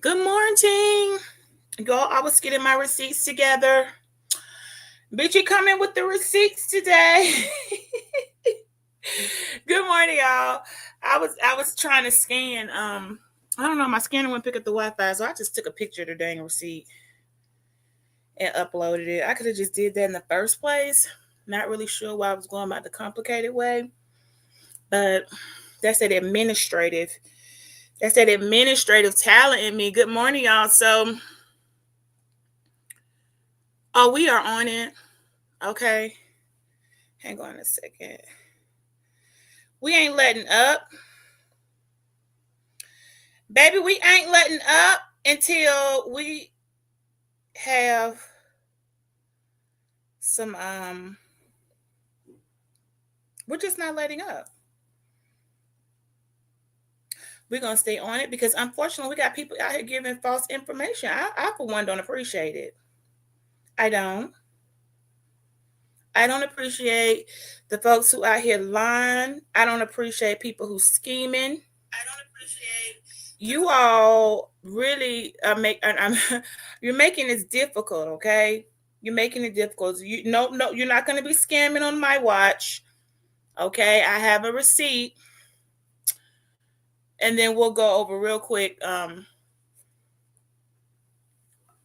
Good morning. Girl, I was getting my receipts together. Bitch, you coming with the receipts today? Good morning, y'all. I was trying to scan. I don't know, my scanner wouldn't pick up the Wi-Fi, so I just took a picture of the dang receipt and uploaded it. I could have just did that in the first place. Not really sure why I was going about the complicated way. But that's that administrative. That's that administrative talent in me. Good morning, y'all. So we are on it. Okay. Hang on a second. We ain't letting up. Baby, we ain't letting up until we have some we're just not letting up. We're gonna stay on it because unfortunately we got people out here giving false information. I for one don't appreciate it. I don't. I don't appreciate the folks who out here lying. I don't appreciate people who scheming. I don't appreciate you all really you're making this difficult, okay? You're making it difficult. No, you're not going to be scamming on my watch. Okay, I have a receipt, and then we'll go over real quick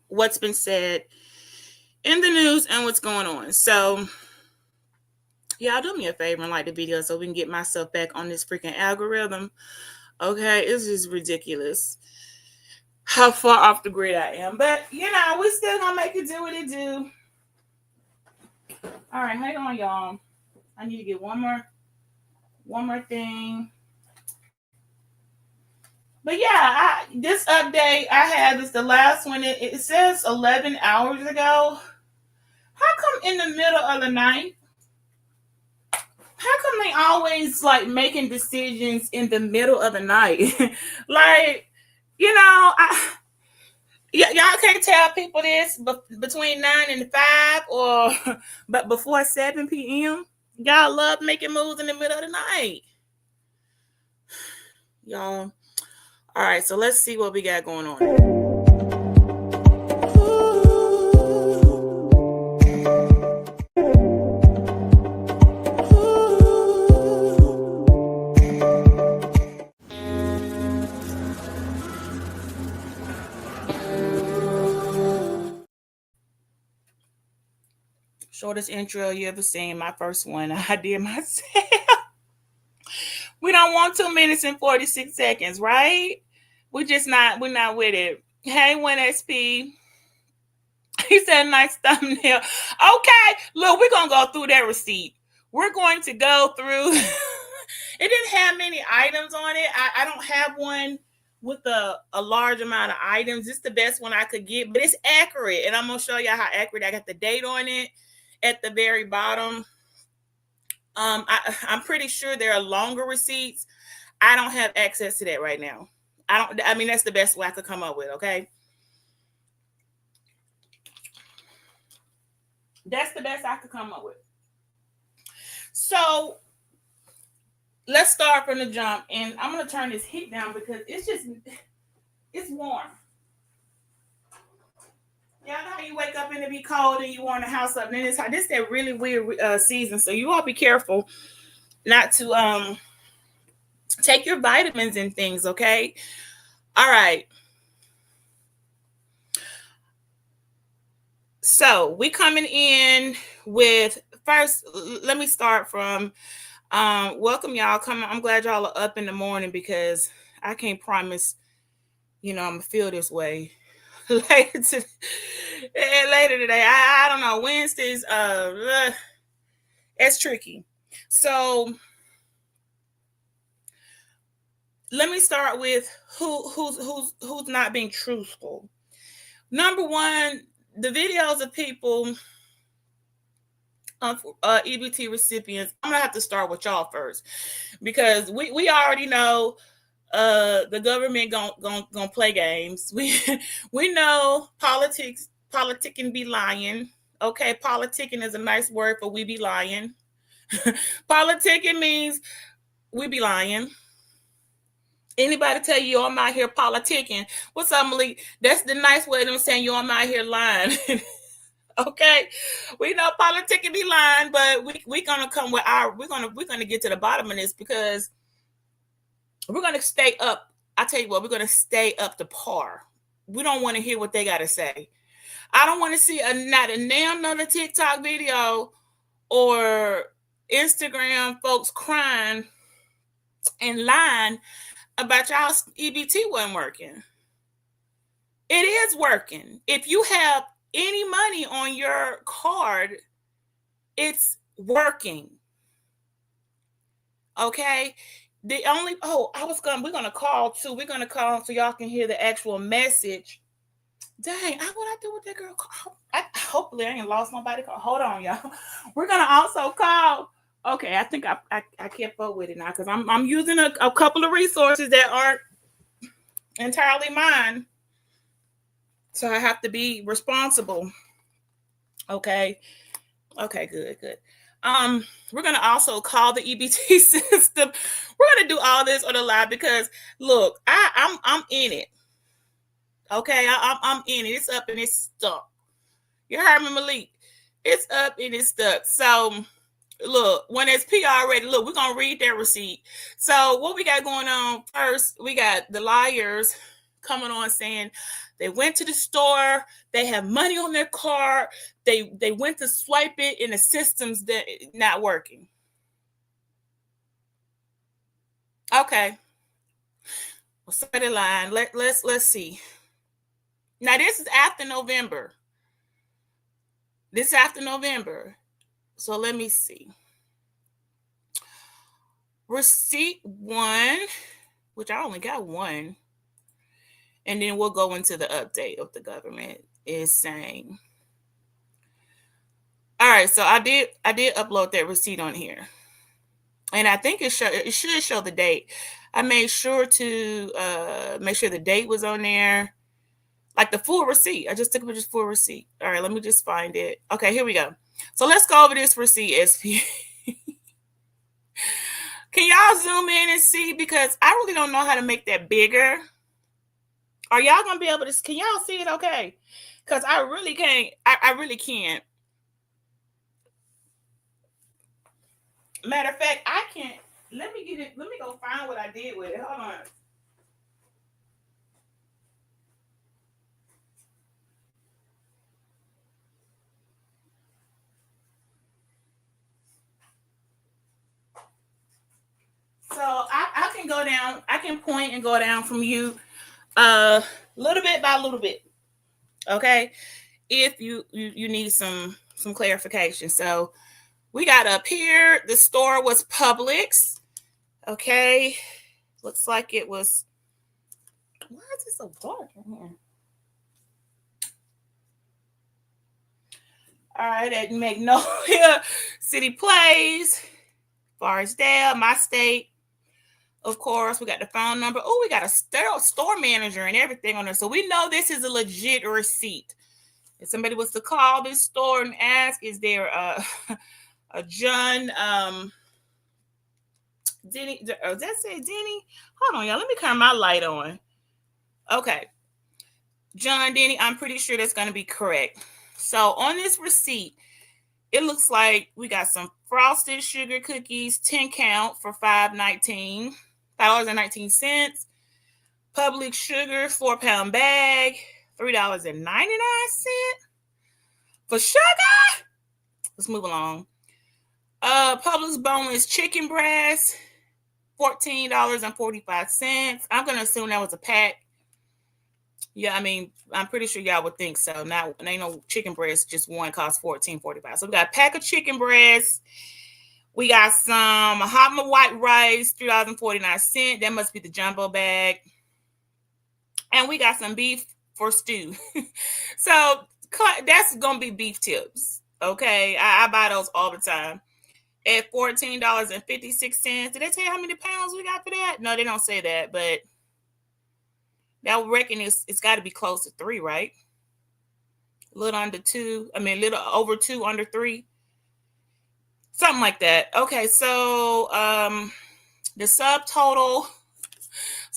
what's been said in the news and what's going on. So, y'all do me a favor and like the video so we can get myself back on this freaking algorithm. Okay, it's just ridiculous how far off the grid I am. But we still gonna make it do what it do. All right, hang on, y'all. I need to get one more thing. But yeah, this update I had is the last one. It says 11 hours ago. How come in the middle of the night? How come they always like making decisions in the middle of the night? Like, y'all can't tell people this between 9 and 5 or but before 7 p.m. Y'all love making moves in the middle of the night. Y'all. All right, so let's see what we got going on. Shortest intro you ever seen. My first one I did myself. We don't want 2 minutes and 46 seconds, right? We're not with it. Hey, 1SP. He said nice thumbnail. Okay, look, we're gonna go through that receipt. We're going to go through. It didn't have many items on it. I don't have one with a large amount of items. It's the best one I could get, but it's accurate. And I'm gonna show you how accurate. I got the date on it at the very bottom. I'm pretty sure there are longer receipts. I don't have access to that right now. I mean, that's the best way I could come up with, okay? That's the best I could come up with. So let's start from the jump. And I'm going to turn this heat down because it's warm. Y'all know how you wake up and it be cold and you warm the house up. And then it's hot. This is that really weird season. So you all be careful not to take your vitamins and things, okay? All right. So we coming in with first. Let me start from welcome y'all. I'm glad y'all are up in the morning because I can't promise. I'm gonna feel this way later today. I don't know. Wednesdays, it's tricky. So let me start with who's not being truthful. Number one, the videos of people EBT recipients. I'm gonna have to start with y'all first because we already know the government gonna play games. We know politicking be lying. Okay, politicking is a nice word for we be lying. Politicking means we be lying. Anybody tell you I'm out here politicking? What's up, Malik? That's the nice way of them saying you I'm out here lying. Okay, we know politicking be lying, but we gonna come with our we're gonna get to the bottom of this because we're gonna stay up. I tell you what, we're gonna stay up to par. We don't want to hear what they gotta say. I don't want to see not a damn another TikTok video or Instagram folks crying and lying about y'all EBT wasn't working. It is working. If you have any money on your card, it's working. Okay. We're gonna call too. We're gonna call so y'all can hear the actual message. Dang, what I do with that girl? Hopefully I ain't lost nobody. Hold on, y'all. We're gonna also call. Okay, I think I kept up with it now because I'm using a couple of resources that aren't entirely mine. So I have to be responsible. Okay. Okay, good. We're gonna also call the EBT system. We're gonna do all this on the live because look, I'm in it. Okay, I'm in it. It's up and it's stuck. You heard me, Malik? It's up and it's stuck. So look, when it's PR ready, look, we're gonna read their receipt. So what we got going on first? We got the liars coming on saying they went to the store, they have money on their card, they went to swipe it in the systems that not working. Okay. Well, start the line. Let's see. Now this is after November. This is after November. So let me see. Receipt 1, which I only got 1. And then we'll go into the update of the government is saying. All right, so I did upload that receipt on here. And I think it should show the date. I made sure to make sure the date was on there. Like the full receipt. I just took a picture of full receipt. All right, let me just find it. Okay, here we go. So let's go over this receipt, SP. Can y'all zoom in and see? Because I really don't know how to make that bigger. Are y'all gonna be able to? Can y'all see it? Okay, because I really can't. I really can't. Matter of fact, I can't. Let me get it. Let me go find what I did with it. Hold on. So I can go down. I can point and go down from you, little bit by little bit. Okay, if you need some clarification. So we got up here. The store was Publix. Okay, looks like it was. Why is it so dark in here? All right, at Magnolia City Place, Forestdale, my state. Of course, we got the phone number. Oh, we got a store manager and everything on there. So we know this is a legit receipt. If somebody was to call this store and ask, is there a John Denny? Does that say Denny? Hold on, y'all. Let me turn my light on. Okay. John Denny, I'm pretty sure that's going to be correct. So on this receipt, it looks like we got some frosted sugar cookies, 10 count for $5.19. Public sugar, 4-pound bag, $3.99 for sugar. Let's move along. Publix boneless chicken breast, $14.45. I'm gonna assume that was a pack. Yeah, I mean, I'm pretty sure y'all would think so. Now, ain't no chicken breast, just one costs $14.45. So we got a pack of chicken breast. We got some hot and white rice, $3.49. That must be the jumbo bag. And we got some beef for stew. So that's gonna be beef tips. Okay, I buy those all the time at $14.56. Did they tell you how many pounds we got for that? No, they don't say that, but that would reckon it's got to be close to 3, right? A little under 2. I mean, a little over 2, under 3. Something like that. Okay, so the subtotal.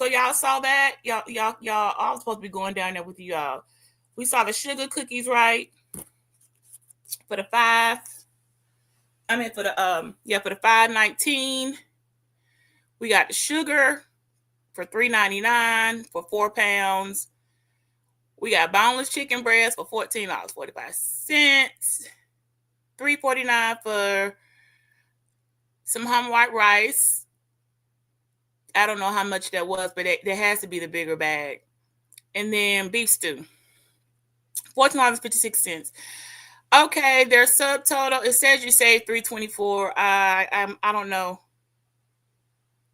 So y'all saw that? Y'all all supposed to be going down there with y'all. We saw the sugar cookies, right? For the five. I mean for the $5.19. We got the sugar for $3.99 for 4 pounds. We got boneless chicken breast for $14.45. $3.49 for some hum white rice. I don't know how much that was, but there has to be the bigger bag. And then beef stew, $14.56. Okay, their subtotal. It says you saved $3.24. I don't know.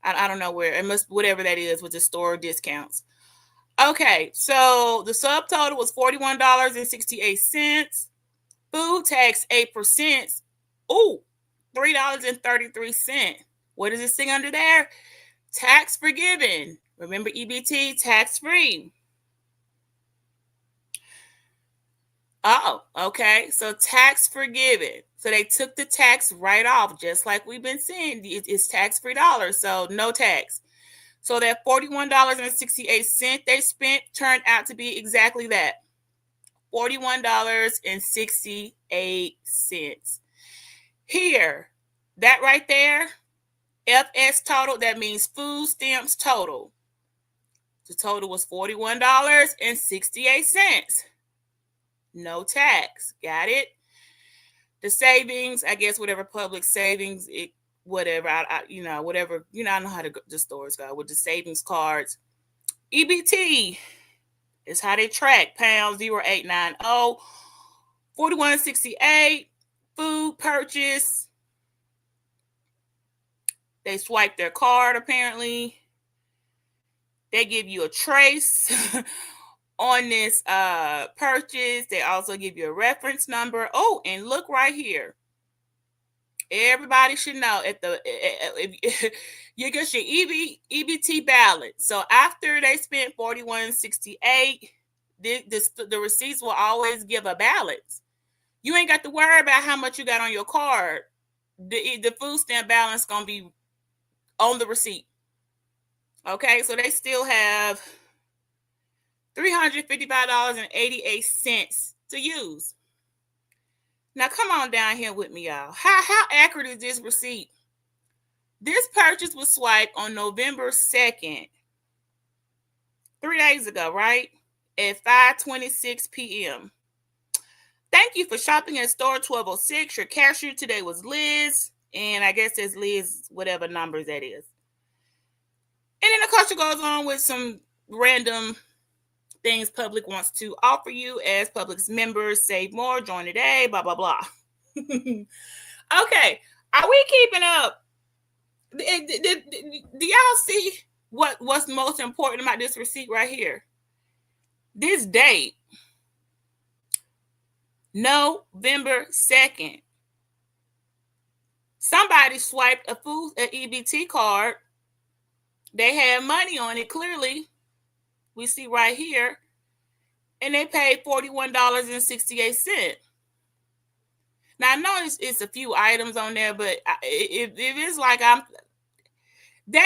I don't know where it must, whatever that is with the store discounts. Okay, so the subtotal was $41.68. Food tax 8%. Ooh, $3.33. What does it sing under there? Tax forgiven. Remember EBT, tax free. Oh, okay. So tax forgiven. So they took the tax right off, just like we've been seeing. It's tax-free dollars, so no tax. So that $41.68 they spent turned out to be exactly that. $41.68. Here, that right there, FS total, that means food stamps total. The total was $41.68. No tax. Got it? The savings, I guess whatever public savings, whatever, whatever, I know how the stores go with the savings cards. EBT is how they track pounds 0890 $41.68. Food purchase. They swipe their card apparently. They give you a trace on this purchase. They also give you a reference number. Oh, and look right here. Everybody should know if you get your EBT balance. So after they spent $41.68, the receipts will always give a balance. You ain't got to worry about how much you got on your card. The food stamp balance gonna be on the receipt. Okay, so they still have $355.88 to use. Now come on down here with me, y'all. How accurate is this receipt? This purchase was swiped on November 2nd, 3 days ago, right? At 5:26 p.m. Thank you for shopping at store 1206. Your cashier today was Liz, and I guess it's Liz, whatever numbers that is. And then the culture goes on with some random things Public wants to offer you as Publix members. Save more, join today, blah, blah, blah. Okay, are we keeping up? Do y'all see what's most important about this receipt right here? This date, November 2nd. Somebody swiped an EBT card. They had money on it, clearly. We see right here. And they paid $41.68. Now, I know it's a few items on there, but if it's like that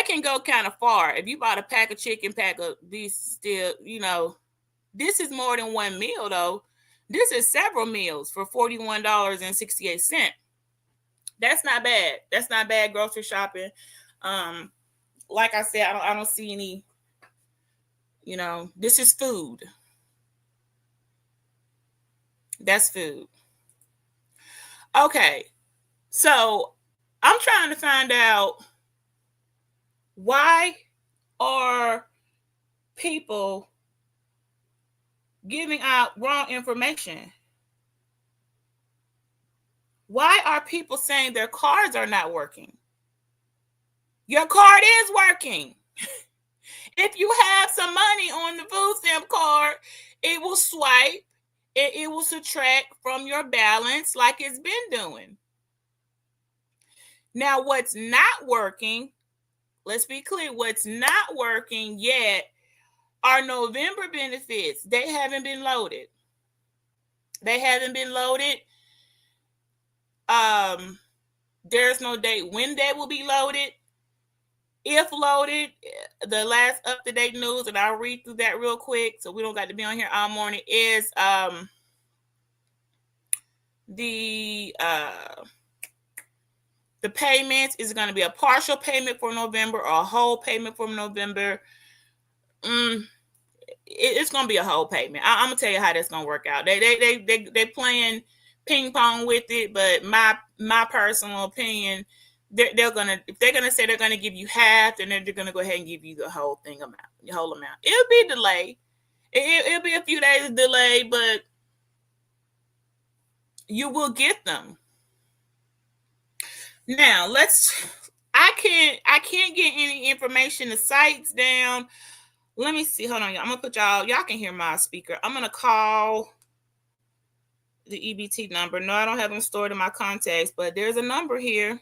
can go kind of far. If you bought a pack of chicken, pack of beef, still, this is more than one meal, though. This is several meals for $41.68. That's not bad. That's not bad grocery shopping. Like I said, I don't see any, this is food. That's food. Okay. So I'm trying to find out, why are people giving out wrong information? Why are people saying their cards are not working? Your card is working. If you have some money on the food stamp card, it will swipe, it will subtract from your balance like it's been doing. Now, what's not working, let's be clear, what's not working yet are November benefits. They haven't been loaded. There's no date when they will be loaded. If loaded, the last up-to-date news, and I'll read through that real quick so we don't got to be on here all morning, is the payments is going to be a partial payment for November or a whole payment for November. It's going to be a whole payment. I'm going to tell you how that's going to work out. They playing ping pong with it, but my personal opinion, they're gonna, if they're gonna say they're gonna give you half, then they're gonna go ahead and give you the whole amount. It'll be delayed. It'll be a few days delay, but you will get them. Now I can't get any information. The site's down. Let me see. Hold on, y'all. I'm gonna put y'all can hear my speaker. I'm gonna call the EBT number. No, I don't have them stored in my contacts, but there's a number here.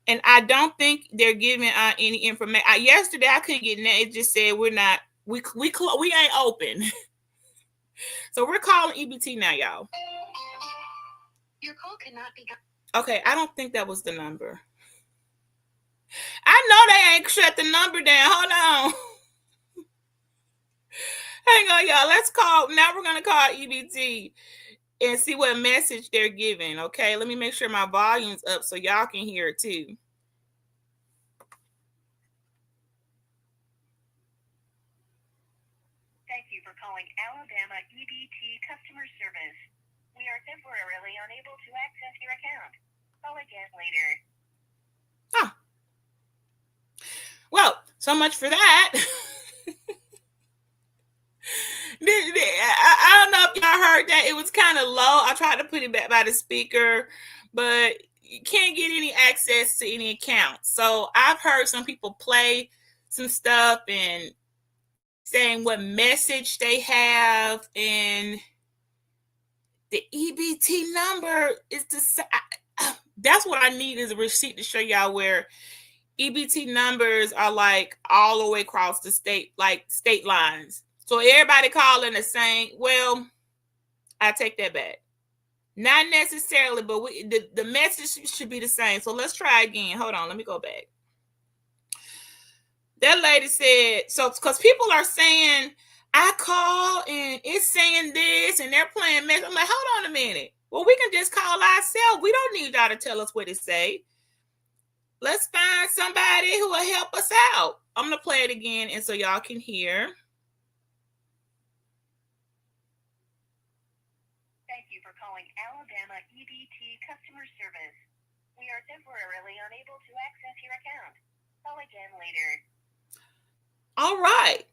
And I don't think they're giving out any information. Yesterday I couldn't get that. It just said we ain't open. So we're calling EBT now, y'all. Your call cannot be. Okay, I don't think that was the number. I know they ain't shut the number down. Hold on. Hang on, y'all. Let's call. Now we're going to call EBT and see what message they're giving. Okay, let me make sure my volume's up so y'all can hear it too. Thank you for calling Alabama EBT customer service. We are temporarily unable to access your account. Call again later. Huh. Well, so much for that. I don't know if y'all heard that. It was kind of low. I tried to put it back by the speaker, but you can't get any access to any accounts. So I've heard some people play some stuff and saying what message they have, and the EBT number is that's what I need, is a receipt to show y'all where EBT numbers are like all the way across the state, like state lines. So everybody calling the same. Well, I take that back. Not necessarily, but the message should be the same. So let's try again. Hold on, let me go back. That lady said, so because people are saying, I call and it's saying this and they're playing mess. I'm like, hold on a minute. Well, we can just call ourselves. We don't need y'all to tell us what it say. Let's find somebody who will help us out. I'm going to play it again and so y'all can hear. Thank you for calling Alabama EBT customer service. We are temporarily unable to access your account. Call again later. All right.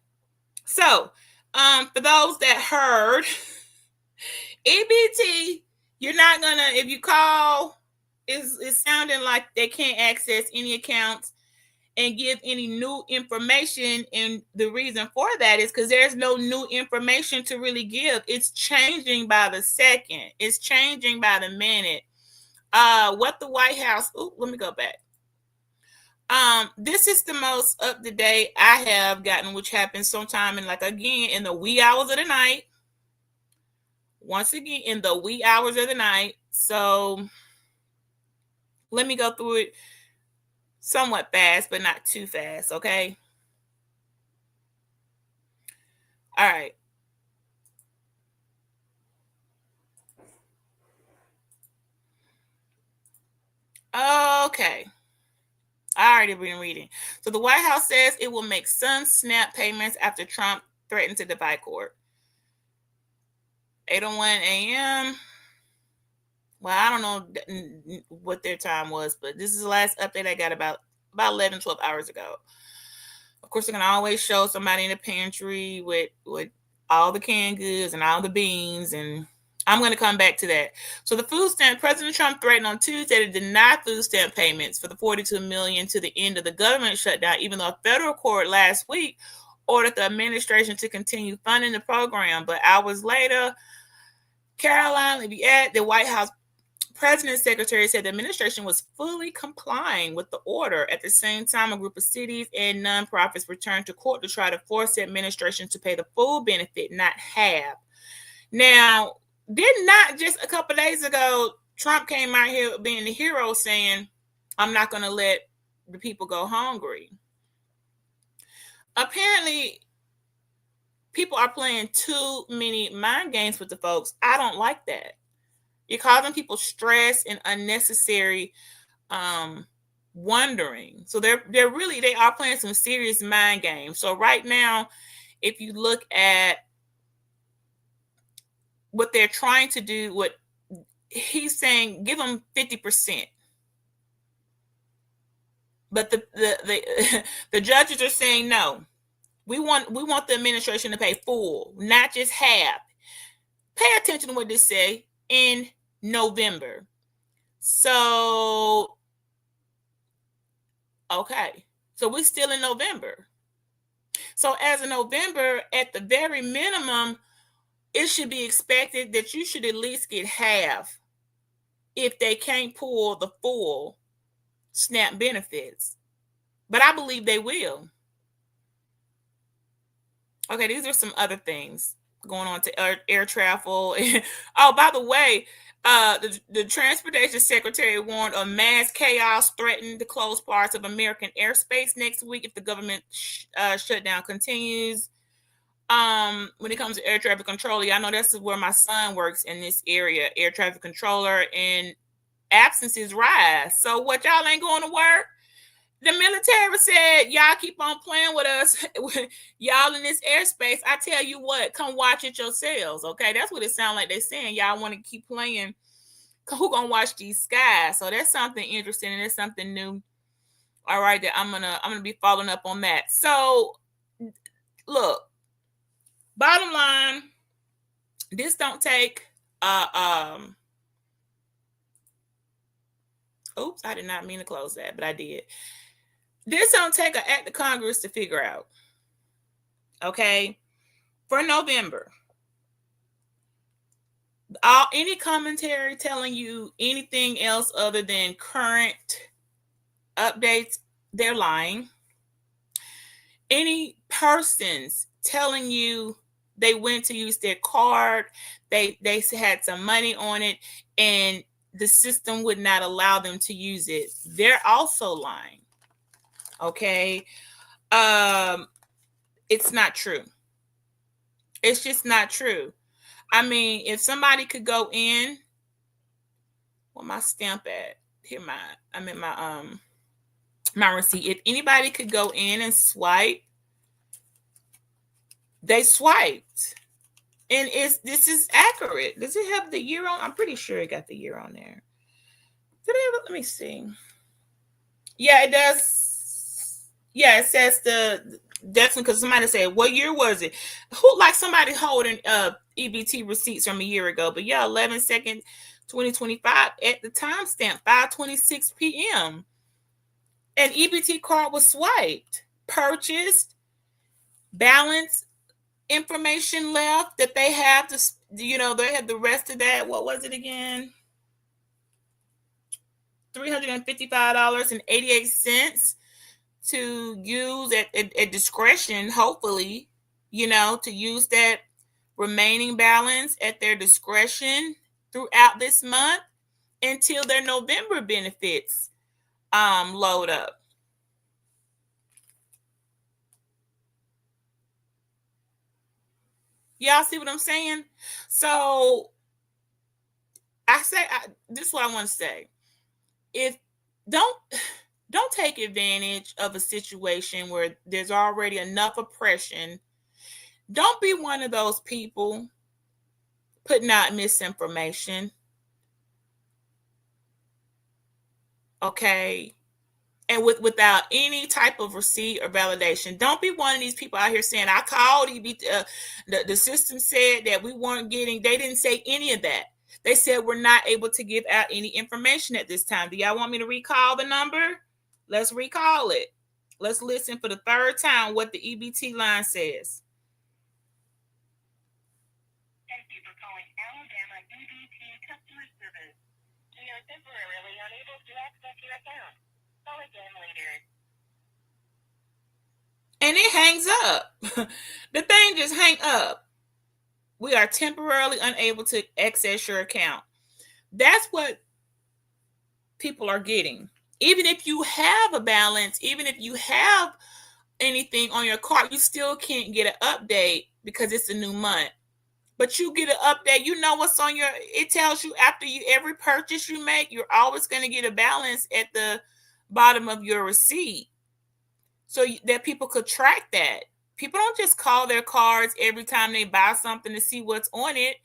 So, for those that heard, EBT, you're not gonna, if you call, it's sounding like they can't access any accounts and give any new information. And the reason for that is because there's no new information to really give. It's changing by the second. It's changing by the minute. What the White House, let me go back. This is the most up to date I have gotten, which happens sometime in in the wee hours of the night. Once again, in the wee hours of the night. So let me go through it somewhat fast, but not too fast. Okay. All right. Okay. I already been reading. So the White House says it will make some SNAP payments after Trump threatened to defy court. 8:01 a.m. Well, I don't know what their time was, but this is the last update I got about 11, 12 hours ago. Of course, they're going to always show somebody in the pantry with all the canned goods and all the beans, and I'm going to come back to that. So the food stamp, President Trump threatened on Tuesday to deny food stamp payments for the $42 million to the end of the government shutdown, even though a federal court last week ordered the administration to continue funding the program. But hours later, Caroline Leviette, the White House President's secretary, said the administration was fully complying with the order. At the same time, a group of cities and nonprofits returned to court to try to force the administration to pay the full benefit, not half. Now, did not just a couple of days ago, Trump came out here being the hero saying, I'm not going to let the people go hungry. Apparently, people are playing too many mind games with the folks. I don't like that. You're causing people stress and unnecessary um wondering. So they are playing some serious mind games. So right now, if you look at what they're trying to do, what he's saying, give them 50%. But the the judges are saying no. We want the administration to pay full, not just half. Pay attention to what they say in November. So okay. So we're still in November. So as of November, at the very minimum, it should be expected that you should at least get half if they can't pull the full SNAP benefits. But I believe they will. Okay, these are some other things going on to air travel. Oh, by the way, the transportation secretary warned of mass chaos threatened to close parts of American airspace next week if the government shutdown continues. When it comes to air traffic control, I know this is where my son works in this area, air traffic controller, and absences rise. So what, y'all ain't going to work? The military said, y'all keep on playing with us, y'all in this airspace. I tell you what, come watch it yourselves. Okay, that's what it sounds like they're saying. Y'all want to keep playing. Who gonna watch these skies? So that's something interesting and it's something new. All right, that I'm gonna be following up on that. So look, bottom line, this don't take oops, I did not mean to close that, but I did. This don't take an act of Congress to figure out. Okay, for November, any commentary telling you anything else other than current updates, they're lying. Any persons telling you they went to use their card, they had some money on it, and the system would not allow them to use it, they're also lying. Okay, it's not true. It's just not true. I mean, if somebody could go in, where my stamp at? Here, I'm in my receipt. If anybody could go in and swipe, they swiped, and this is accurate. Does it have the year on? I'm pretty sure it got the year on there. Did it have? Let me see. Yeah, it does. Yeah, it says the definitely, because somebody said, what year was it? Who, like somebody holding EBT receipts from a year ago? But yeah, 11/2, 2025 at the timestamp 5:26 p.m. An EBT card was swiped, purchased, balance information left that they have to, they have the rest of that. What was it again? $355.88 to use at discretion, hopefully, to use that remaining balance at their discretion throughout this month until their November benefits load up. Y'all see what I'm saying? So this is what I want to say. If don't take advantage of a situation where there's already enough oppression. Don't be one of those people putting out misinformation. Okay? And without any type of receipt or validation. Don't be one of these people out here saying, I called, the system said that we weren't getting, they didn't say any of that. They said we're not able to give out any information at this time. Do y'all want me to recall the number? Let's recall it. Let's listen for the third time what the EBT line says. Thank you for calling Alabama EBT Customer Service. We are temporarily unable to access your account. Call again later. And it hangs up. The thing just hang up. We are temporarily unable to access your account. That's what people are getting. Even if you have a balance, even if you have anything on your card, you still can't get an update because it's a new month. But you get an update, you know what's on your, it tells you after you every purchase you make, you're always going to get a balance at the bottom of your receipt, so that people could track that. People don't just call their cards every time they buy something to see what's on it.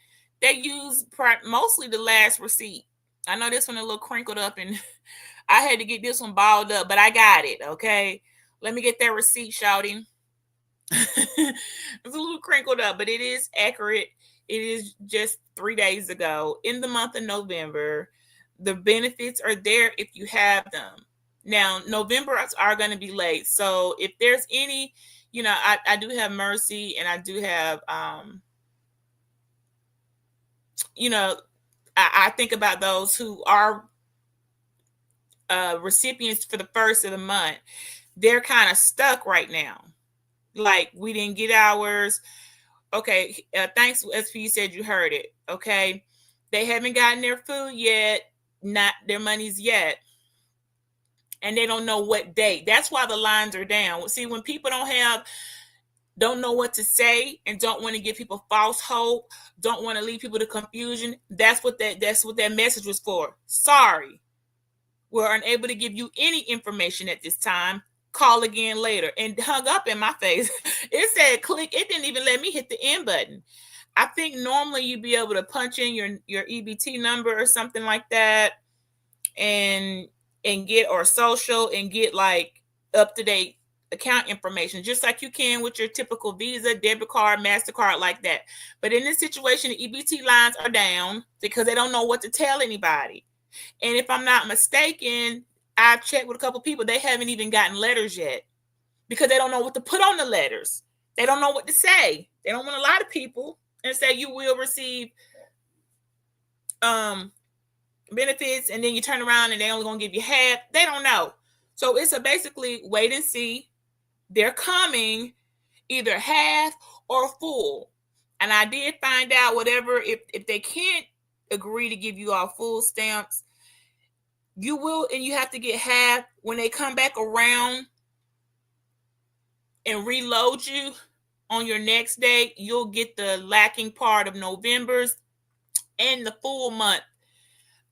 They use mostly the last receipt. I know this one a little crinkled up, and I had to get this one balled up, but I got it. Okay, let me get that receipt, shouting. It's a little crinkled up, but it is accurate. It is just 3 days ago in the month of November. The benefits are there if you have them. Now, November are going to be late. So if there's any, I do have Mercy, and I do have, you know, I think about those who are recipients for the first of the month. They're kind of stuck right now. Like, we didn't get ours. Okay, thanks, SP said you heard it. Okay, they haven't gotten their food yet, not their monies yet, and they don't know what date. That's why the lines are down. See, when people don't know what to say and don't want to give people false hope, don't want to lead people to confusion, that's what that message was for. Sorry, we're unable to give you any information at this time. Call again later, and hung up in my face. It said click. It didn't even let me hit the end button. I think normally you'd be able to punch in your EBT number or something like that, and get, or social, and get like up to date account information, just like you can with your typical Visa, debit card, MasterCard, like that. But in this situation, the EBT lines are down because they don't know what to tell anybody. And if I'm not mistaken, I've checked with a couple people, they haven't even gotten letters yet because they don't know what to put on the letters. They don't know what to say. They don't want a lot of people and say you will receive benefits, and then you turn around and they only gonna give you half. They don't know. So it's a basically wait and see. They're coming either half or full. And I did find out whatever, if they can't agree to give you all full stamps, you will, and you have to get half. When they come back around and reload you on your next day, you'll get the lacking part of November's and the full month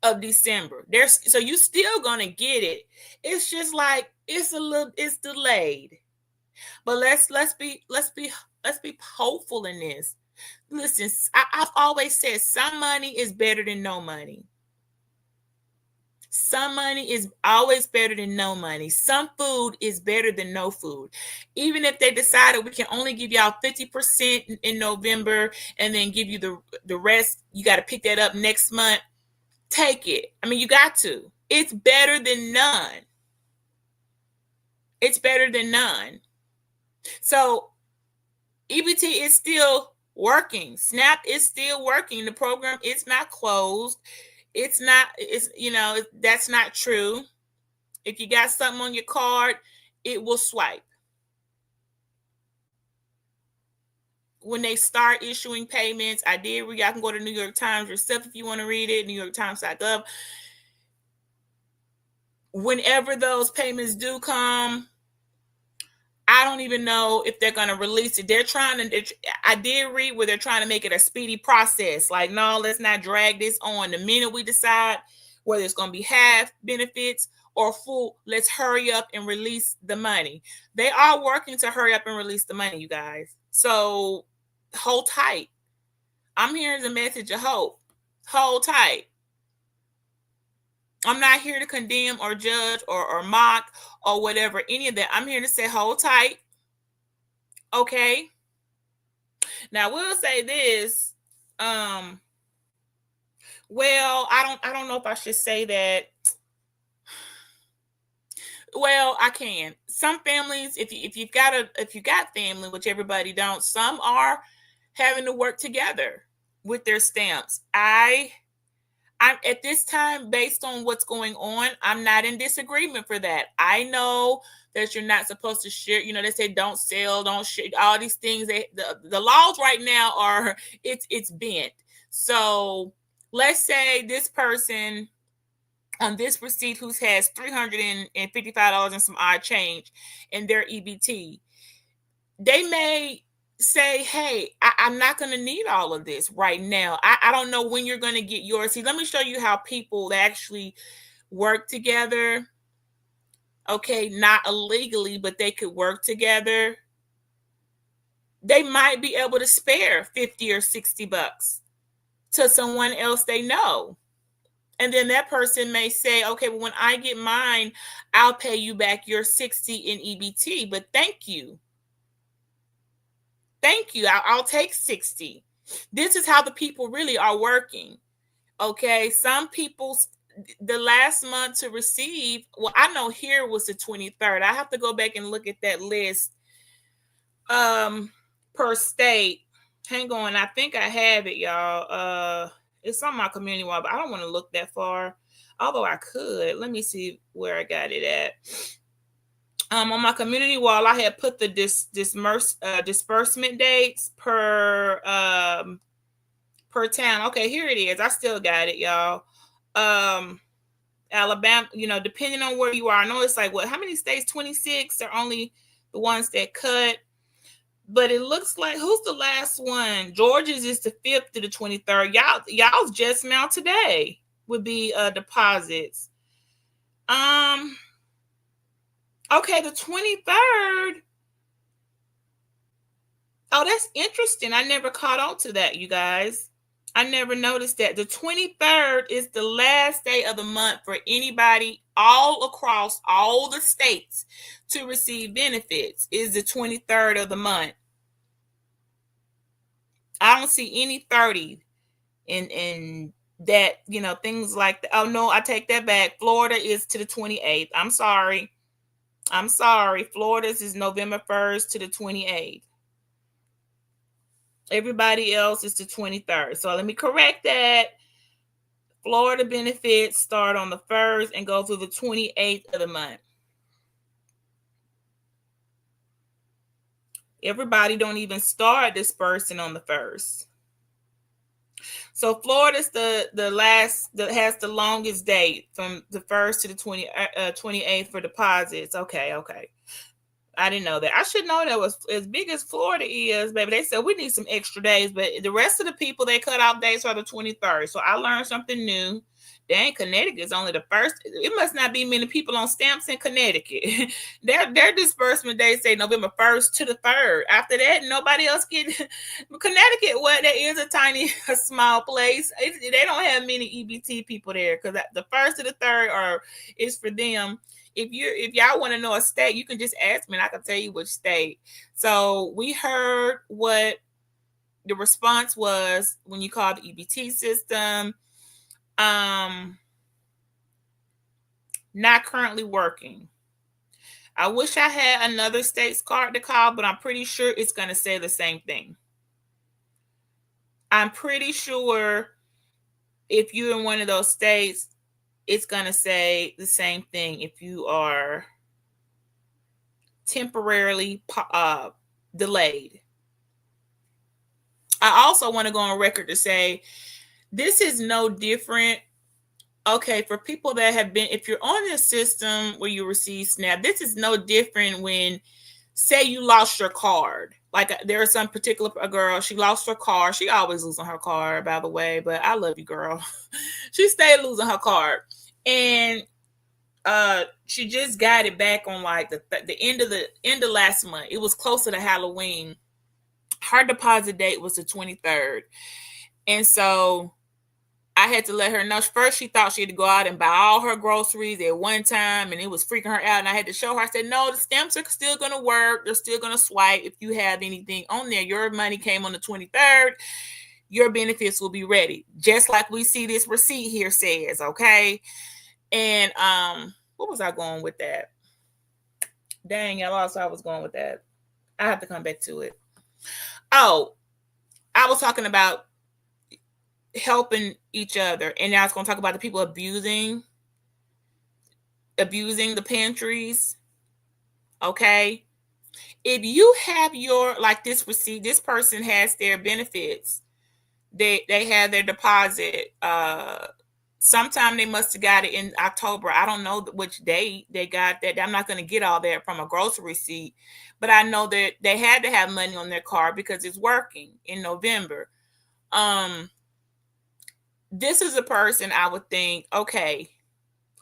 of December. So you still gonna get it. It's just like it's delayed. But let's be hopeful in this. Listen, I've always said some money is better than no money. Some money is always better than no money. Some food is better than no food. Even if they decided we can only give y'all 50% in November and then give you the rest, you got to pick that up next month. Take it. I mean, you got to. It's better than none. It's better than none. So EBT is still working. SNAP is still working. The program is not closed. It's not, that's not true. If you got something on your card, it will swipe. When they start issuing payments, I did read, I can go to New York Times yourself if you want to read it, NewYorkTimes.gov. Whenever those payments do come, I don't even know if they're going to release it. I did read where they're trying to make it a speedy process. Like, no, let's not drag this on. The minute we decide whether it's going to be half benefits or full, let's hurry up and release the money. They are working to hurry up and release the money, you guys. So hold tight. I'm hearing the message of hope. Hold tight. I'm not here to condemn or judge or mock or whatever, any of that. I'm here to say hold tight. Okay. Now we'll say this. Well, I don't know if I should say that. Well, I can. Some families, if you got family, which everybody don't, some are having to work together with their stamps. I'm at this time, based on what's going on, I'm not in disagreement for that. I know that you're not supposed to share. They say don't sell, don't share, all these things. The laws right now are it's bent. So let's say this person on this receipt who has $355 and some odd change in their EBT, they may say, hey, I'm not going to need all of this right now. I don't know when you're going to get yours. See, let me show you how people that actually work together, okay, not illegally, but they could work together. They might be able to spare 50 or 60 bucks to someone else they know. And then that person may say, okay, well, when I get mine, I'll pay you back your 60 in EBT, but thank you. Thank you. I'll take 60. This is how the people really are working. Okay. Some people, the last month to receive, well, I know here was the 23rd. I have to go back and look at that list per state. Hang on. I think I have it, y'all. It's on my community wall, but I don't want to look that far. Although I could. Let me see where I got it at. On my community wall, I had put the disbursement dates per town. Okay, here it is. I still got it, y'all. Alabama, depending on where you are, I know it's like what? How many states? 26. They're only the ones that cut. But it looks like who's the last one? Georgia's is the 5th to the 23rd. Y'all's just now today would be deposits. Okay, the 23rd. Oh, that's interesting. I never caught on to that, you guys. I never noticed that. The 23rd is the last day of the month for anybody all across all the states to receive benefits, is the 23rd of the month. I don't see any 30 in that, things like that. Oh, no, I take that back. Florida is to the 28th. I'm sorry. Florida's is November 1st to the 28th. Everybody else is the 23rd. So let me correct that. Florida benefits start on the 1st and go through the 28th of the month. Everybody don't even start dispersing on the 1st. So Florida's the last that has the longest date from the 1st to the 28th for deposits. Okay. I didn't know that. I should know that was as big as Florida is, baby. They said we need some extra days, but the rest of the people, they cut off dates are the 23rd. So I learned something new. Dang, Connecticut is only the 1st. It must not be many people on stamps in Connecticut. their disbursement days say November 1st to the 3rd. After that, nobody else get Connecticut. Well, there is a small place. They don't have many EBT people there because the 1st to the 3rd is for them. If y'all want to know a state, you can just ask me and I can tell you which state. So we heard what the response was when you called the EBT system. Not currently working. I wish I had another state's card to call, but I'm pretty sure it's going to say the same thing. I'm pretty sure if you're in one of those states, it's going to say the same thing if you are temporarily delayed. I also want to go on record to say this is no different. Okay, for people that have been, if you're on this system where you receive SNAP, this is no different when, say, you lost your card. Like there is some particular girl, she lost her car. She always losing her card, by the way, but I love you, girl. She stayed losing her card. And she just got it back on like the end of last month. It was closer to Halloween. Her deposit date was the 23rd. And so I had to let her know. First, she thought she had to go out and buy all her groceries at one time, and it was freaking her out. And I had to show her. I said, no, the stamps are still going to work. They're still going to swipe if you have anything on there. Your money came on the 23rd. Your benefits will be ready. Just like we see this receipt here says, okay? And what was I going with that? Dang, I lost where I was going with that. I have to come back to it. Oh, I was talking about helping each other, and now I was going to talk about the people abusing the pantries. Okay, if you have your like this receipt, this person has their benefits. They have their deposit Sometime they must have got it in October. I don't know which date they got that. I'm not going to get all that from a grocery receipt, but I know that they had to have money on their card because it's working in November. Um, this is a person I would think, okay,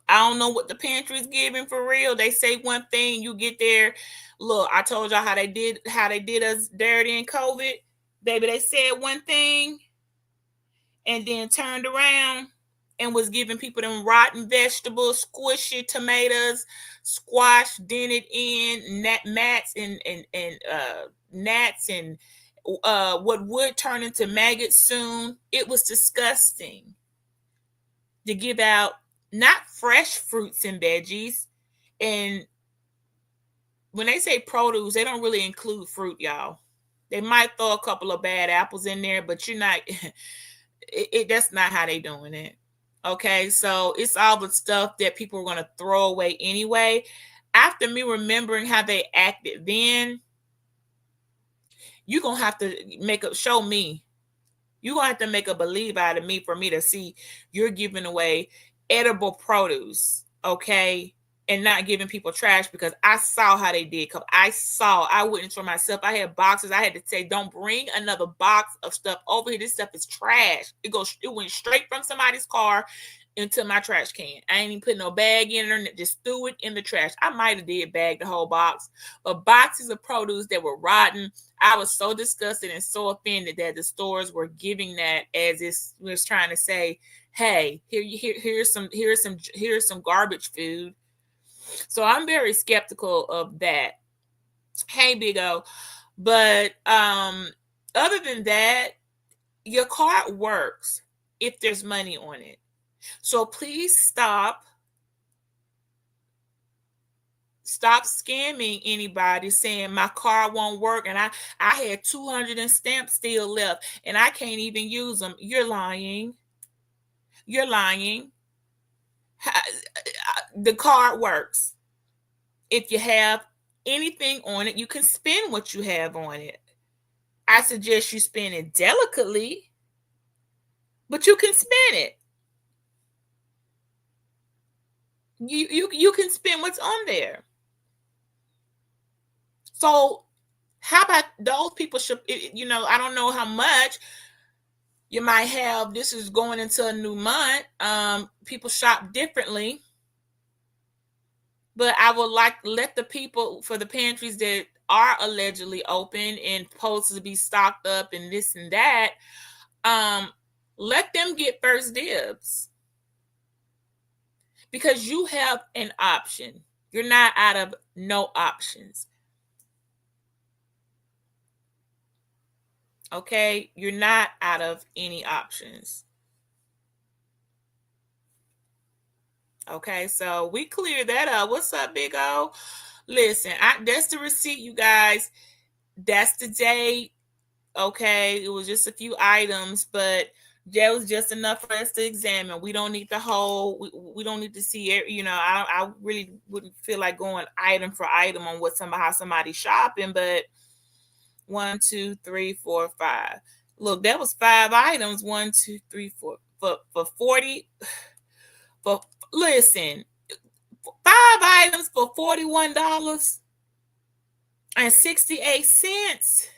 I don't know what the pantry is giving for real. They say one thing, you get there. Look, I told y'all how they did us dirty in COVID. Baby, they said one thing and then turned around and was giving people them rotten vegetables, squishy tomatoes, squash dented in, mats and gnats and what would turn into maggots soon. It was disgusting to give out not fresh fruits and veggies. And when they say produce, they don't really include fruit, y'all. They might throw a couple of bad apples in there, but you're not. That's not how they doing it. Okay, so it's all the stuff that people are gonna throw away anyway. After me remembering how they acted then, you're gonna have to show me. You're gonna have to make a believe out of me for me to see you're giving away edible produce, okay? And not giving people trash because I saw how they did. Cause I witnessed for myself. I had boxes. I had to say, don't bring another box of stuff over here. This stuff is trash. It went straight from somebody's car into my trash can. I ain't even put no bag in there, just threw it in the trash. I might have did bag the whole box, but boxes of produce that were rotten. I was so disgusted and so offended that the stores were giving that as it was trying to say, "Hey, here's some garbage food." So I'm very skeptical of that. Hey, Big O, but other than that, your card works if there's money on it. So please stop scamming anybody saying my card won't work and I had 200 and stamps still left and I can't even use them. You're lying. You're lying. The card works. If you have anything on it, you can spend what you have on it. I suggest you spend it delicately, but you can spend it. You can spend what's on there. So how about those people should, I don't know how much you might have. This is going into a new month. People shop differently, but I would like to let the people for the pantries that are allegedly open and supposed to be stocked up and this and that, let them get first dibs because you have an option. You're not out of no options. Okay, you're not out of any options. Okay, so we cleared that up. What's up, Big O? Listen, that's the receipt, you guys. That's the date. Okay, it was just a few items, but that was just enough for us to examine. We don't need the whole. We don't need to see it. I really wouldn't feel like going item for item on how somebody's shopping, but 1, 2, 3, 4, 5. Look, that was 5 items. 1, 2, 3, 4 for 40. For listen, 5 items for $41.68.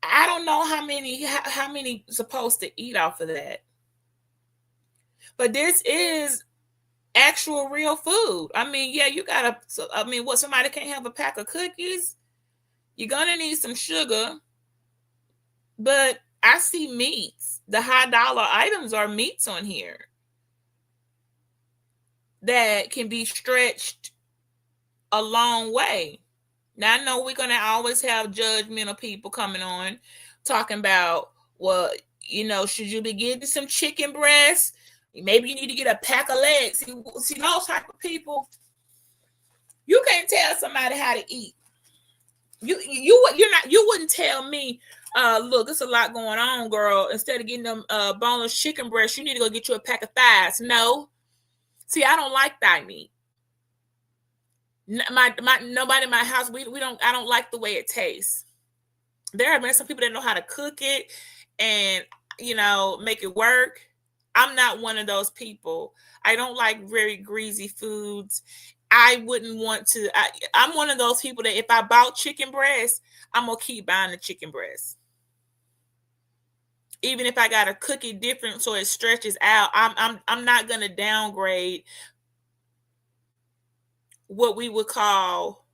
I don't know how many supposed to eat off of that. But this is actual real food. I mean, yeah, you gotta. What, somebody can't have a pack of cookies? You're gonna need some sugar. But I see meats. The high dollar items are meats on here that can be stretched a long way. Now I know we're gonna always have judgmental people coming on talking about, well, should you be getting some chicken breasts? Maybe you need to get a pack of legs. See those type of people. You can't tell somebody how to eat. You wouldn't tell me, look, there's a lot going on, girl. Instead of getting them boneless chicken breasts, you need to go get you a pack of thighs. No. See, I don't like thigh meat. Nobody in my house, we don't I don't like the way it tastes. There have been some people that know how to cook it and make it work. I'm not one of those people. I don't like very greasy foods. I wouldn't want to. I'm one of those people that if I bought chicken breast, I'm gonna keep buying the chicken breast. Even if I got to cook it different so it stretches out, I'm not gonna downgrade what we would call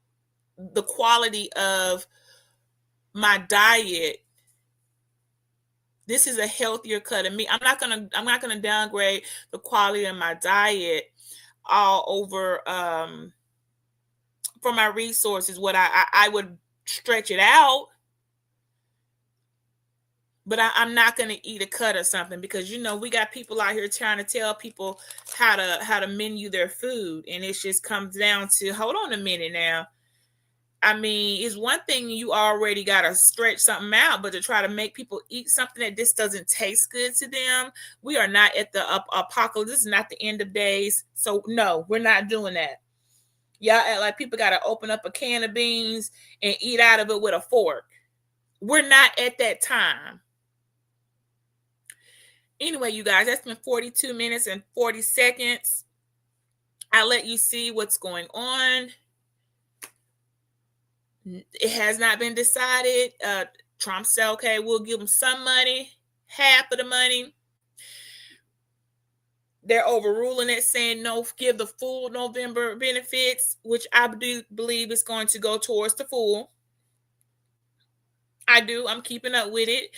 the quality of my diet. This is a healthier cut of meat. I'm not gonna downgrade the quality of my diet all over for my resources. What I would stretch it out, but I'm not gonna eat a cut or something because we got people out here trying to tell people how to menu their food, and it just comes down to hold on a minute now. I mean, it's one thing you already got to stretch something out, but to try to make people eat something that just doesn't taste good to them, we are not at the apocalypse. This is not the end of days. So, no, we're not doing that. Y'all act like people got to open up a can of beans and eat out of it with a fork. We're not at that time. Anyway, you guys, that's been 42 minutes and 40 seconds. I'll let you see what's going on. It has not been decided. Trump said, okay, we'll give them some money, half of the money. They're overruling it, saying no, give the full November benefits, which I do believe is going to go towards the full. I do. I'm keeping up with it.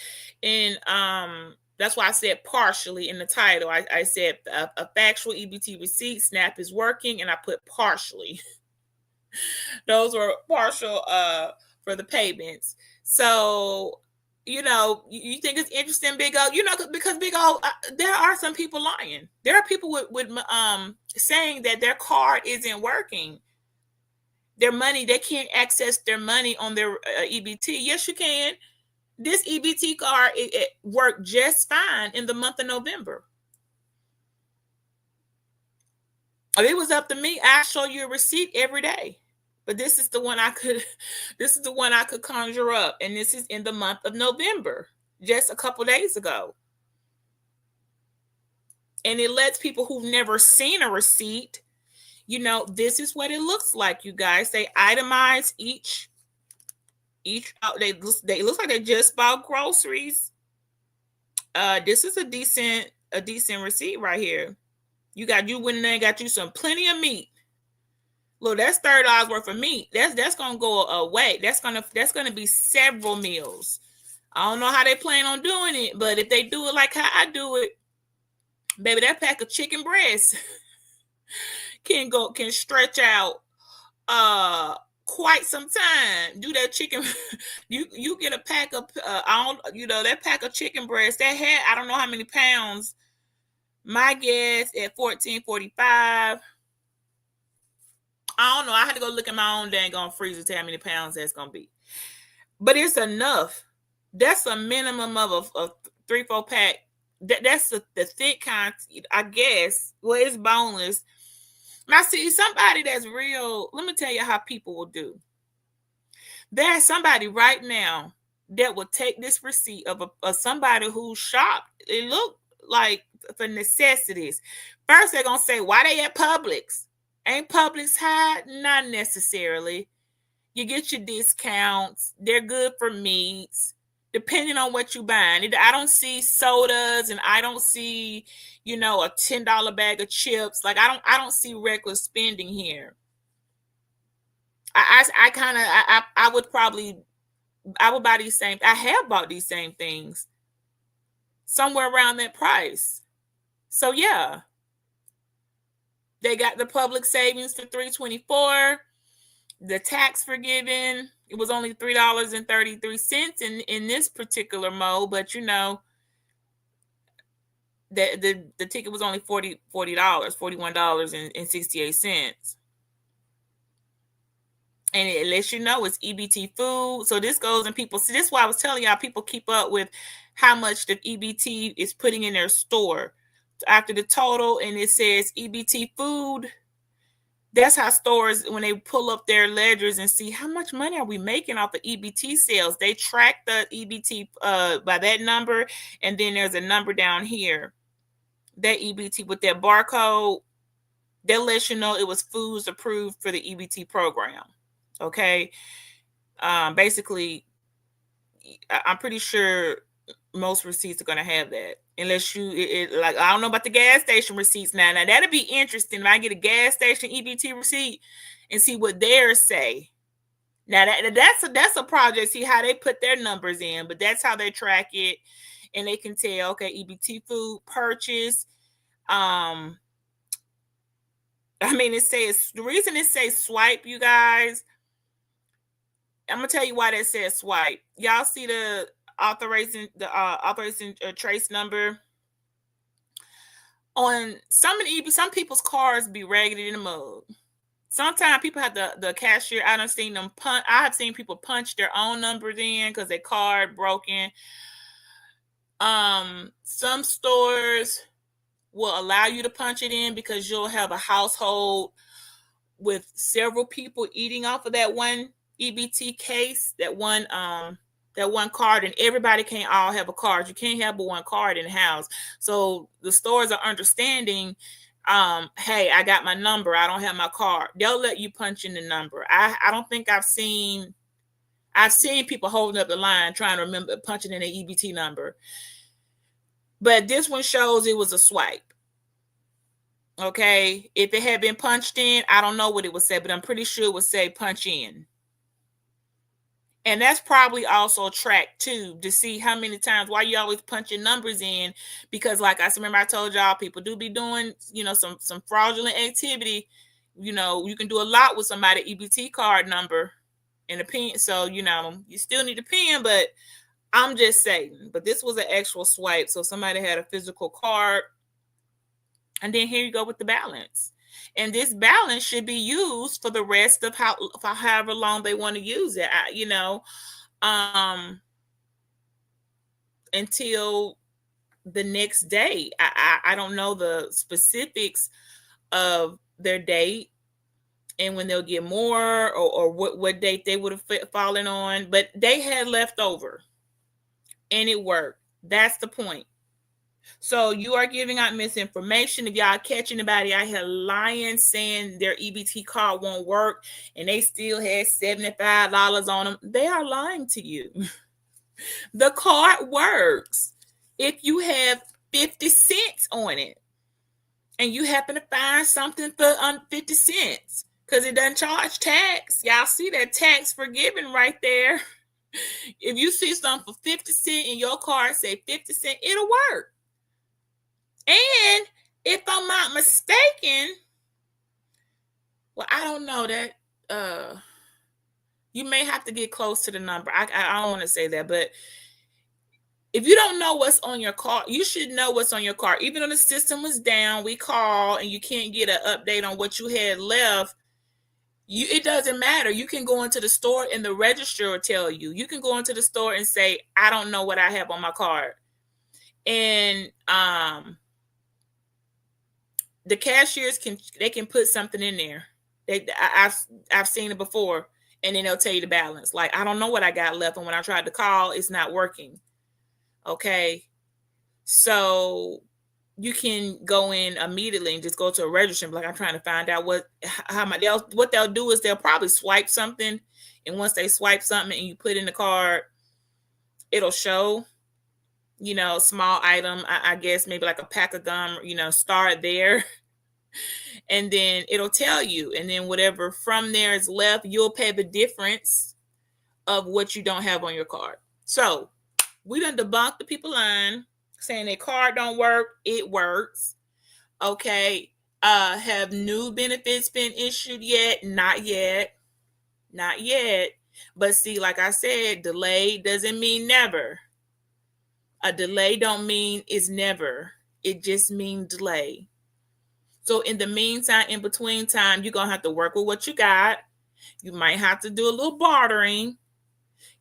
And that's why I said partially in the title. I said a factual EBT receipt, SNAP is working, and I put partially. Those were partial for the payments. So, you think it's interesting, Big O? Because Big O, there are some people lying. There are people with saying that their card isn't working. Their money, they can't access their money on their EBT. Yes, you can. This EBT card, it worked just fine in the month of November. If it was up to me, I'd show you a receipt every day. But this is the one I could conjure up, and this is in the month of November, just a couple days ago. And it lets people who've never seen a receipt, this is what it looks like, you guys. They itemize each they look like they just bought groceries. This is a decent receipt right here. You went in there and got you some plenty of meat. Look, that's $30 worth of meat. That's gonna go away. That's gonna be several meals. I don't know how they plan on doing it, but if they do it like how I do it, baby, that pack of chicken breast can stretch out quite some time. Do that chicken, you get a pack of that pack of chicken breast that had I don't know how many pounds. My guess at 1445. I don't know. I had to go look at my own dang on freezer to how many pounds that's gonna be. But it's enough. That's a minimum of a 3-4 pack. That's the thick kind, I guess. Well, it's boneless. Now, see, somebody that's real, let me tell you how people will do. There's somebody right now that will take this receipt of somebody who shopped. It looked like for necessities. First, they're going to say, why they at Publix? Ain't Publix high? Not necessarily. You get your discounts. They're good for meats, depending on what you're buying. I don't see sodas, and I don't see, a $10 bag of chips. Like I don't see reckless spending here. I would buy these same. I have bought these same things somewhere around that price. So yeah. They got the public savings for $3.24. The tax forgiven, it was only $3.33 in this particular mode, but the ticket was only $40, $41.68. And it lets you know it's EBT food. So this goes and people see, this is why I was telling y'all, people keep up with how much the EBT is putting in their store. After the total, and it says EBT food, that's how stores, when they pull up their ledgers and see how much money are we making off of EBT sales, they track the EBT by that number, and then there's a number down here. that EBT with that barcode, they'll let you know it was foods approved for the EBT program. Okay. Basically, I'm pretty sure most receipts are going to have that. Unless like, I don't know about the gas station receipts now. Now, that'd be interesting if I get a gas station EBT receipt and see what theirs say. Now, that's a project, see how they put their numbers in, but that's how they track it. And they can tell, okay, EBT food purchase. I mean, it says, the reason it says swipe, you guys, I'm gonna tell you why that says swipe. Y'all see the authorization trace number on some people's cars be raggedy in the mud. Sometimes people have the cashier. I have seen people punch their own numbers in because their card broken. Some stores will allow you to punch it in because you'll have a household with several people eating off of that one EBT case, that one card, and everybody can't all have a card. You can't have but one card in the house. So the stores are understanding, hey, I got my number, I don't have my card. They'll let you punch in the number. I don't think I've seen people holding up the line trying to remember punching in the EBT number. But this one shows it was a swipe. Okay, if it had been punched in, I don't know what it would say, but I'm pretty sure it would say punch in. And that's probably also tracked too, to see how many times, why you always punching numbers in, because like I remember I told y'all, people do be doing, some fraudulent activity. You can do a lot with somebody's EBT card number and a pin. So, you still need a pin, but I'm just saying, but this was an actual swipe. So somebody had a physical card. And then here you go with the balance. And this balance should be used for the rest of however long they want to use it, until the next day. I don't know the specifics of their date and when they'll get more, or what date they would have fallen on, but they had leftover and it worked. That's the point. So you are giving out misinformation. If y'all catch anybody out here lying, saying their EBT card won't work and they still had $75 on them, they are lying to you. The card works. If you have 50 cents on it and you happen to find something for 50 cents because it doesn't charge tax, y'all see that tax forgiven right there. If you see something for 50 cents and your card say 50 cents, it'll work. And if I'm not mistaken, well, I don't know that you may have to get close to the number. I don't want to say that, but if you don't know what's on your card, you should know what's on your card. Even though the system was down, we call and you can't get an update on what you had left. It doesn't matter. You can go into the store and the register will tell you. You can go into the store and say, I don't know what I have on my card. And the cashiers can put something in there. I've seen it before, and then they'll tell you the balance. Like, I don't know what I got left, and when I tried to call, it's not working. Okay, so you can go in immediately and just go to a register and be like, I'm trying to find out what they'll do is they'll probably swipe something, and once they swipe something and you put in the card, it'll show. Small item, I guess maybe like a pack of gum, start there. And then it'll tell you. And then whatever from there is left, you'll pay the difference of what you don't have on your card. So we done debunked the people lying, saying their card don't work. It works. Okay. Have new benefits been issued yet? Not yet. Not yet. But see, like I said, delay doesn't mean never. A delay don't mean it's never. It just means delay. So in the meantime, in between time, you're going to have to work with what you got. You might have to do a little bartering.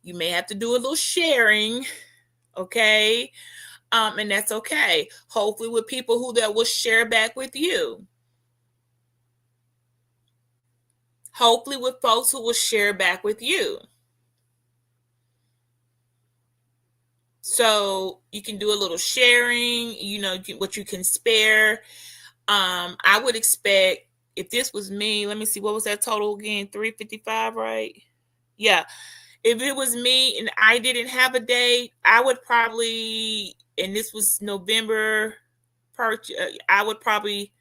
You may have to do a little sharing. Okay. And that's okay. Hopefully with people that will share back with you. Hopefully with folks who will share back with you. So you can do a little sharing, what you can spare. I would expect, if this was me, let me see, what was that total again? 355, right? Yeah. If it was me and I didn't have a date, I would probably, and this was November purchase, I would probably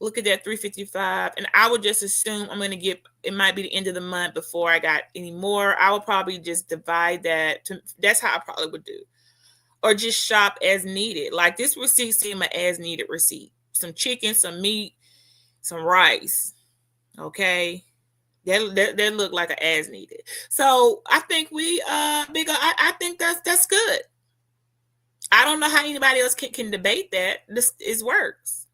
look at that 355, and I would just assume I'm going to get, it might be the end of the month before I got any more. I would probably just divide that to, that's how I probably would do, or just shop as needed. Like this receipt seemed an as needed receipt. Some chicken, some meat, some rice. Okay. That look like an as needed. So I think we big I think that's good. I don't know how anybody else can debate that. This is works.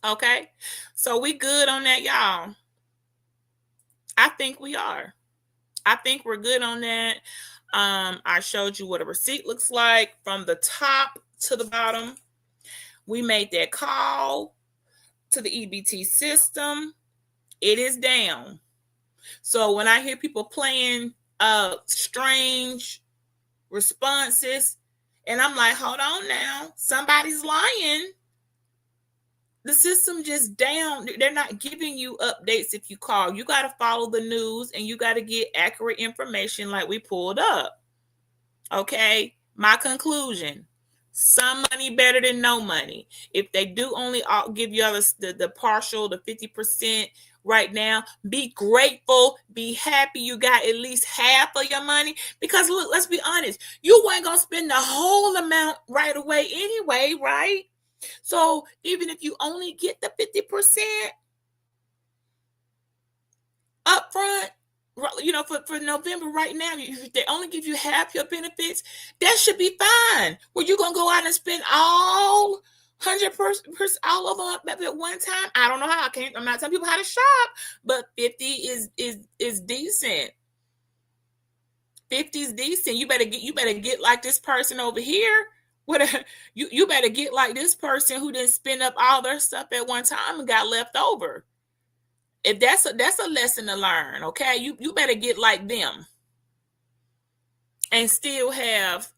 Okay. So we good on that, y'all. I think we are. I think we're good on that. I showed you what a receipt looks like from the top to the bottom. We made that call to the EBT system. It is down. So when I hear people playing strange responses, and I'm like, hold on now, somebody's lying. The system just down. They're not giving you updates if you call. You got to follow the news and you got to get accurate information like we pulled up. Okay, my conclusion: some money better than no money. If they do only give you the partial, the 50% right now, be grateful, be happy you got at least half of your money. Because look, let's be honest, you weren't gonna spend the whole amount right away anyway, right? So even if you only get the 50% up front, for November right now, if they only give you half your benefits, that should be fine. Were you gonna go out and spend all 100% all of them at one time? I don't know how. I'm not telling people how to shop, but 50 is decent. 50 is decent. You better get like this person over here. You better get like this person who didn't spend up all their stuff at one time and got left over. If that's a lesson to learn, okay? You better get like them and still have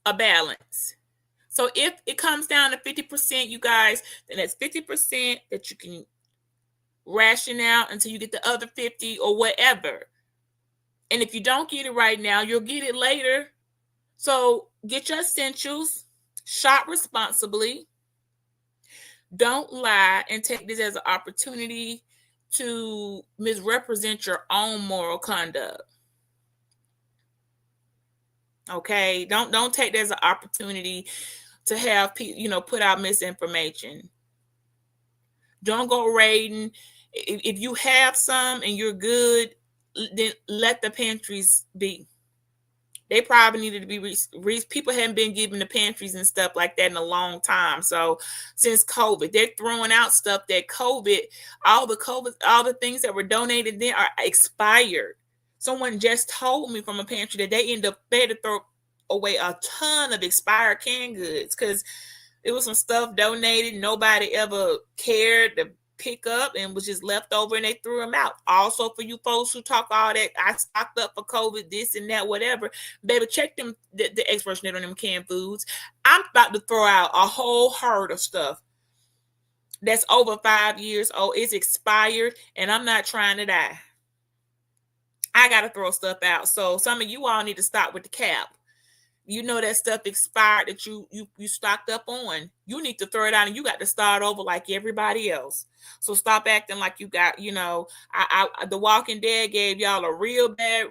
a balance. So if it comes down to 50%, you guys, then that's 50% that you can ration out until you get the other 50 or whatever. And if you don't get it right now, you'll get it later. So get your essentials, shop responsibly. Don't lie and take this as an opportunity to misrepresent your own moral conduct. Okay, don't take that as an opportunity to have put out misinformation. Don't go raiding. If you have some and you're good, then let the pantries be. They probably needed to be people haven't been given the pantries and stuff like that in a long time. So since COVID, they're throwing out stuff that all the things that were donated then are expired. Someone just told me from a pantry that they had to throw away a ton of expired canned goods because it was some stuff donated nobody ever cared to pick up and was just left over and they threw them out. Also, for you folks who talk all that, I stocked up for COVID, this and that, whatever, baby, check them the expiration date on them canned foods. I'm about to throw out a whole herd of stuff that's over 5 years old. It's expired, and I'm not trying to die. I gotta throw stuff out. So some of you all need to stop with the cap. That stuff expired that you stocked up on. You need to throw it out and you got to start over like everybody else. So stop acting like you got, The Walking Dead gave y'all a real bad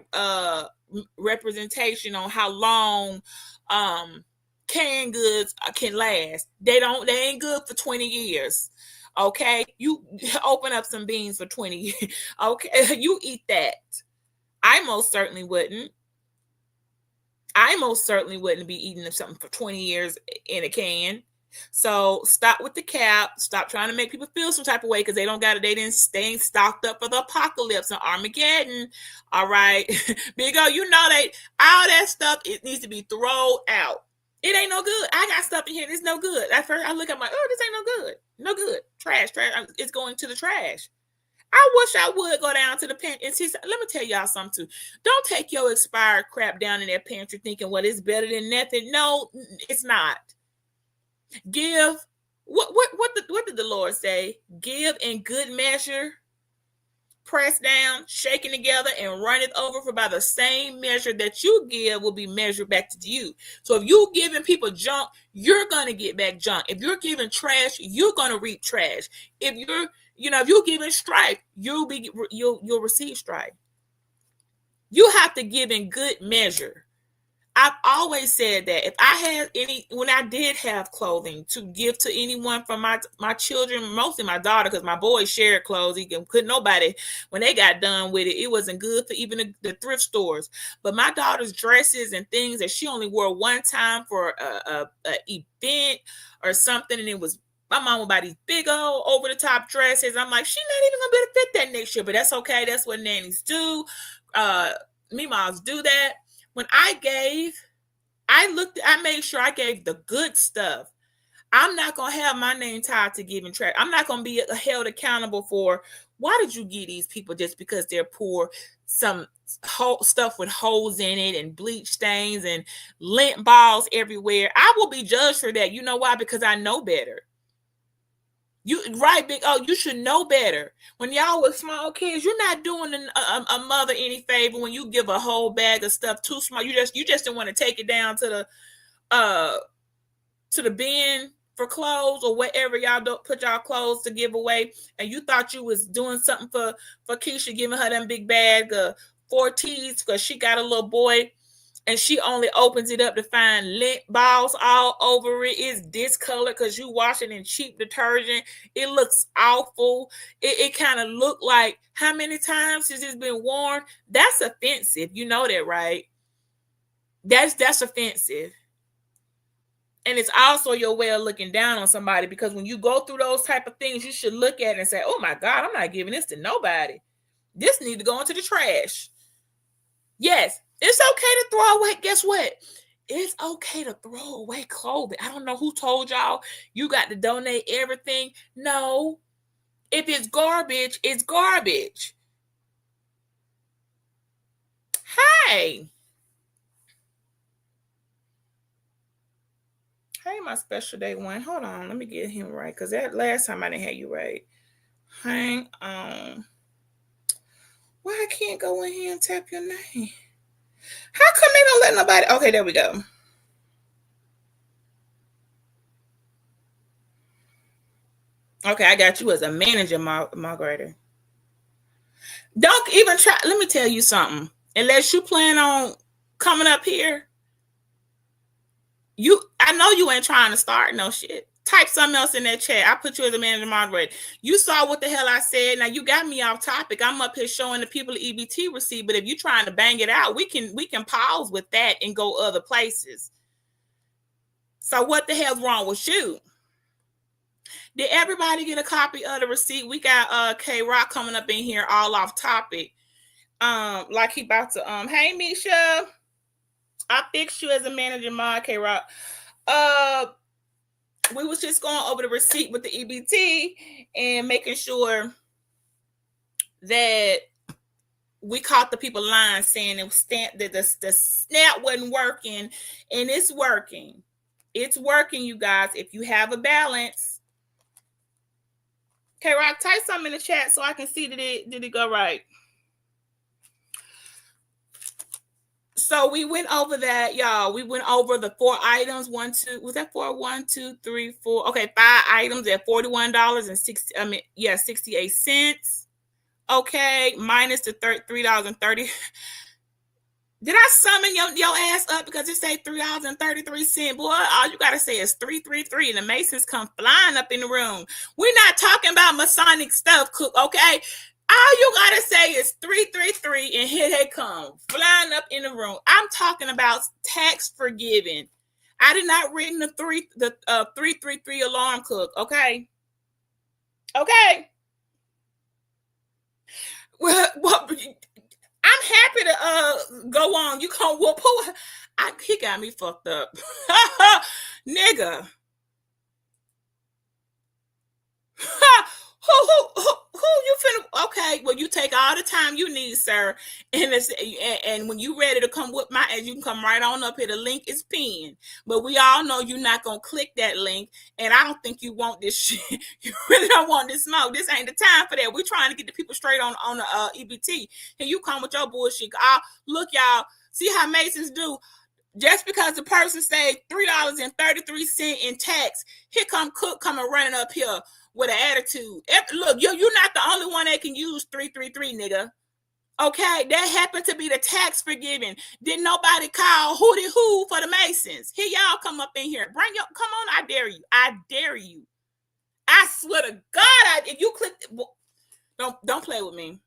representation on how long canned goods can last. They ain't good for 20 years. Okay, you open up some beans for 20 years. Okay, you eat that. I most certainly wouldn't be eating something for 20 years in a can. So stop with the cap. Stop trying to make people feel some type of way because they didn't stay stocked up for the apocalypse and Armageddon. All right. Big O, all that stuff, it needs to be thrown out. It ain't no good. I got stuff in here that's no good. At first I look at this ain't no good. No good. Trash. It's going to the trash. I wish I would go down to the pantry. And see, let me tell y'all something too. Don't take your expired crap down in that pantry thinking, well, it's better than nothing. No, it's not. Give. What did the Lord say? Give in good measure, press down, shaking together, and run it over, for by the same measure that you give will be measured back to you. So if you're giving people junk, you're gonna get back junk. If you're giving trash, you're gonna reap trash. If you're giving strife, you'll receive strife. You have to give in good measure. I've always said that if I had when I did have clothing to give to anyone from my children, mostly my daughter, because my boys shared clothes. Couldn't nobody, when they got done with it, it wasn't good for even the thrift stores. But my daughter's dresses and things that she only wore one time for a event or something, and it was, my mom would buy these big old over the top dresses. I'm like, she's not even gonna be able to fit that next year, but that's okay. That's what nannies do. Me moms do that. When I made sure I gave the good stuff. I'm not going to have my name tied to giving trash. I'm not going to be held accountable for, why did you give these people just because they're poor some stuff with holes in it and bleach stains and lint balls everywhere. I will be judged for that. You know why? Because I know better. You right, big. Oh, you should know better. When y'all with small kids, you're not doing a mother any favor when you give a whole bag of stuff too small. You just don't want to take it down to the bin for clothes or whatever y'all don't put y'all clothes to give away, and you thought you was doing something for Keisha, giving her them big bag of 4Ts because she got a little boy. And she only opens it up to find lint balls all over it. It's discolored because you wash it in cheap detergent. It looks awful. It kind of looked like, how many times has this been worn? That's offensive. You know that, right? That's offensive. And it's also your way of looking down on somebody, because when you go through those type of things, you should look at it and say, oh my God, I'm not giving this to nobody. This needs to go into the trash. Yes, it's okay to throw away. Guess what? It's okay to throw away clothing. I don't know who told y'all you got to donate everything. No. If it's garbage, it's garbage. Hey. Hey, my special day one. Hold on. Let me get him right, because that last time I didn't have you right. Hang on. Why I can't go in here and tap your name? How come they don't let nobody? Okay, there we go. Okay, I got you as a manager, Margaret. Don't even try. Let me tell you something. Unless you plan on coming up here, I know you ain't trying to start no shit. Type something else in that chat. I put you as a manager moderator. You saw what the hell I said. Now you got me off topic. I'm up here showing the people the EBT receipt. But if you're trying to bang it out, we can pause with that and go other places. So what the hell's wrong with you? Did everybody get a copy of the receipt? We got K Rock coming up in here all off topic. Like he about to hey Misha. I fixed you as a manager, mod K Rock. We was just going over the receipt with the EBT and making sure that we caught the people lying, saying it was that the snap wasn't working, and it's working. It's working, you guys. If you have a balance. Okay, Rock, type something in the chat so I can see did it go right. So we went over that, y'all. We went over the 4 items. 1, 2, was that 4? 1, 2, 3, 4. Okay, 5 items at $41.60. 68 cents. Okay, minus the $3.30. Did I summon your ass up because it say $3.33? Boy, all you gotta say is 333, and the Masons come flying up in the room. We're not talking about Masonic stuff, Cook. Okay. All you gotta say is 333, and here they come flying up in the room. I'm talking about tax forgiving. I did not ring the 333 alarm, Cook. Okay. Okay. Well, I'm happy to go on. You can't whoop who? He got me fucked up, nigga. Who you finna? Okay, take all the time you need, sir. And when you ready to come with my ads, you can come right on up here. The link is pinned. But we all know you're not gonna click that link, and I don't think you want this shit. You really don't want this smoke. This ain't the time for that. We're trying to get the people straight on the EBT, and you come with your bullshit. Look, y'all. See how Masons do. Just because the person saved $3.33 in tax, here come Cook coming running up here with an attitude. Look, you're not the only one that can use 333, nigga. Okay, that happened to be the tax forgiving. Didn't nobody call hootie hoo for the Masons? Here y'all come up in here. Come on, I dare you. I dare you. I swear to God, if you click, don't play with me.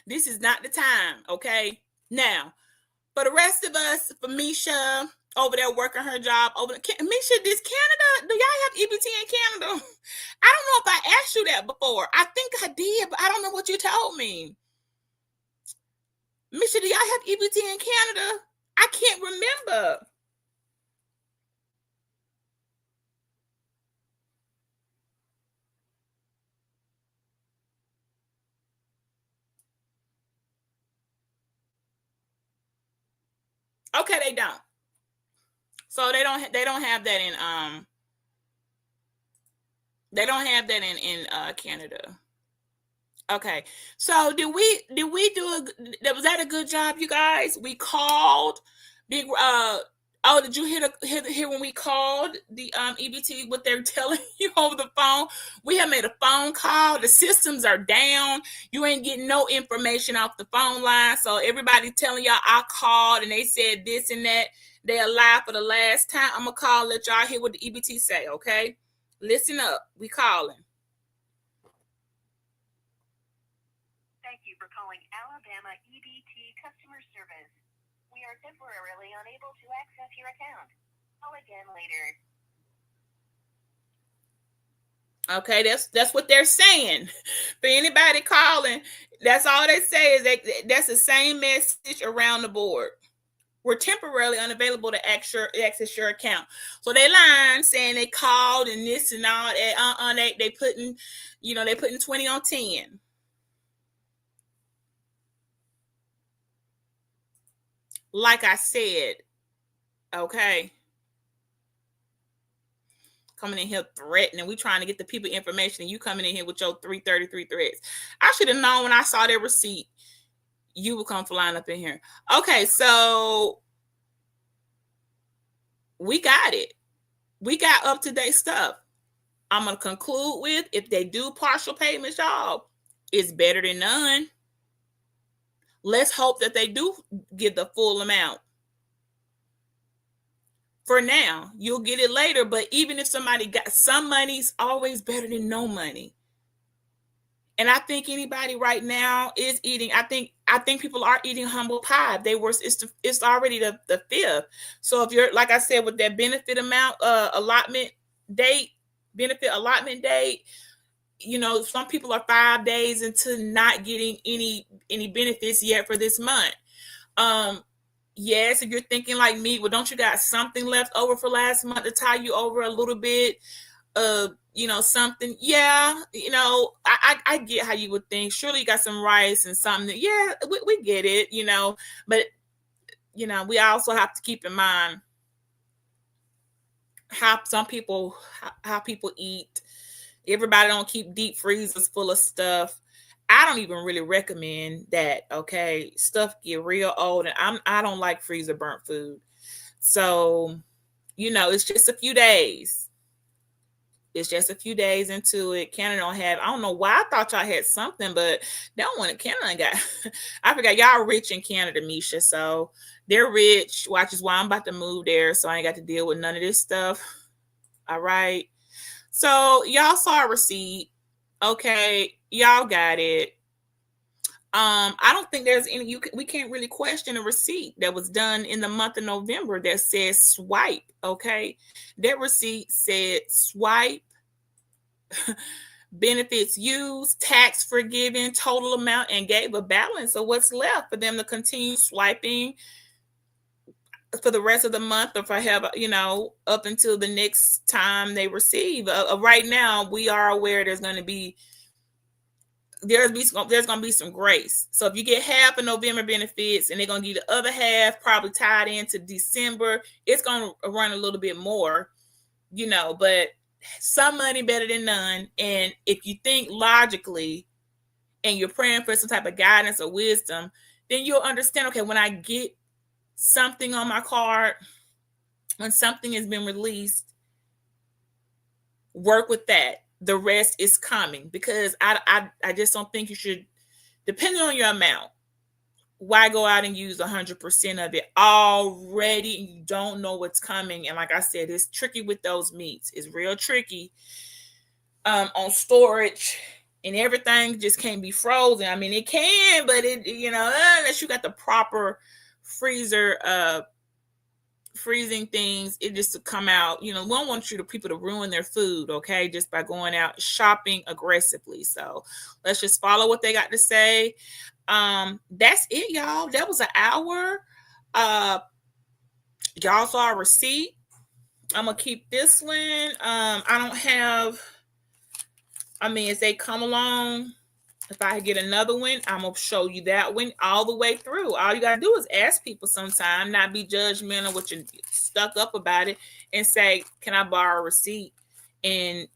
This is not the time, okay? Now, for the rest of us, for Misha over there working her job Misha, this Canada, do y'all have EBT in Canada? I don't know if I asked you that before. I think I did, but I don't know what you told me. Misha, do y'all have EBT in Canada? I can't remember. Okay, they don't. So they don't have that in Canada. Okay. So did we do was that a good job, you guys? We called big did you hear when we called the EBT what they're telling you over the phone? We have made a phone call. The systems are down. You ain't getting no information off the phone line. So everybody telling y'all I called and they said this and that. They alive for the last time. I'm gonna call, let y'all hear what the EBT say, okay? Listen up. We calling. Thank you for calling Alabama EBT customer service. We are temporarily unable to access your account. Call again later. Okay, that's what they're saying. For anybody calling, that's all they say is that's the same message around the board. We're temporarily unavailable to access your account. So they lying saying they called and this and all that. They putting 20 on 10. Like I said, okay. Coming in here threatening. We trying to get the people information and you coming in here with your 333 threats. I should have known when I saw their receipt, you would come flying up in here. Okay, so we got it. We got up-to-date stuff. I'm going to conclude with, if they do partial payments, y'all, it's better than none. Let's hope that they do get the full amount. For now, you'll get it later, but even if somebody got some money, it's always better than no money. And I think anybody right now is eating. I think people are eating humble pie. It's already the 5th. So if you're, like I said, with that benefit amount allotment date, some people are 5 days into not getting any benefits yet for this month. Yes, if you're thinking like me, well, don't you got something left over for last month to tie you over a little bit? Something. Yeah, I get how you would think. Surely you got some rice and something. Yeah, we get it, but we also have to keep in mind how people eat. Everybody don't keep deep freezers full of stuff. I don't even really recommend that. Okay, stuff get real old, and I don't like freezer burnt food. So, it's just a few days. It's just a few days into it. Canada don't have. I don't know why I thought y'all had something, but they don't want it. Canada got. I forgot y'all rich in Canada, Misha. So they're rich. Which is why I'm about to move there, so I ain't got to deal with none of this stuff. All right. So y'all saw a receipt. Okay, y'all got it. I don't think there's any. We can't really question a receipt that was done in the month of November that says swipe. Okay, that receipt said swipe. Benefits used, tax forgiven, total amount, and gave a balance of what's left for them to continue swiping for the rest of the month, or if I have, up until the next time they receive. Right now, we are aware there's going to be there's gonna be some grace. So if you get half of November benefits and they're gonna give you the other half probably tied into December, it's gonna run a little bit more, but some money better than none. And if you think logically and you're praying for some type of guidance or wisdom, then you'll understand, okay, when I get something on my card, when something has been released, work with that. The rest is coming, because I just don't think you should, depending on your amount, why go out and use 100% of it already and you don't know what's coming. And like I said, it's tricky with those meats. It's real tricky on storage, and everything just can't be frozen. I mean, it can, but unless you got the proper freezer freezing things, it just to come out. We don't want people to ruin their food, okay, just by going out shopping aggressively. So let's just follow what they got to say. That's it, y'all. That was an hour. Y'all saw a receipt. I'm gonna keep this one. I don't have, as they come along, if I get another one, I'm gonna show you that one all the way through. All you gotta do is ask people sometime, not be judgmental with you stuck up about it, and say, "Can I borrow a receipt? And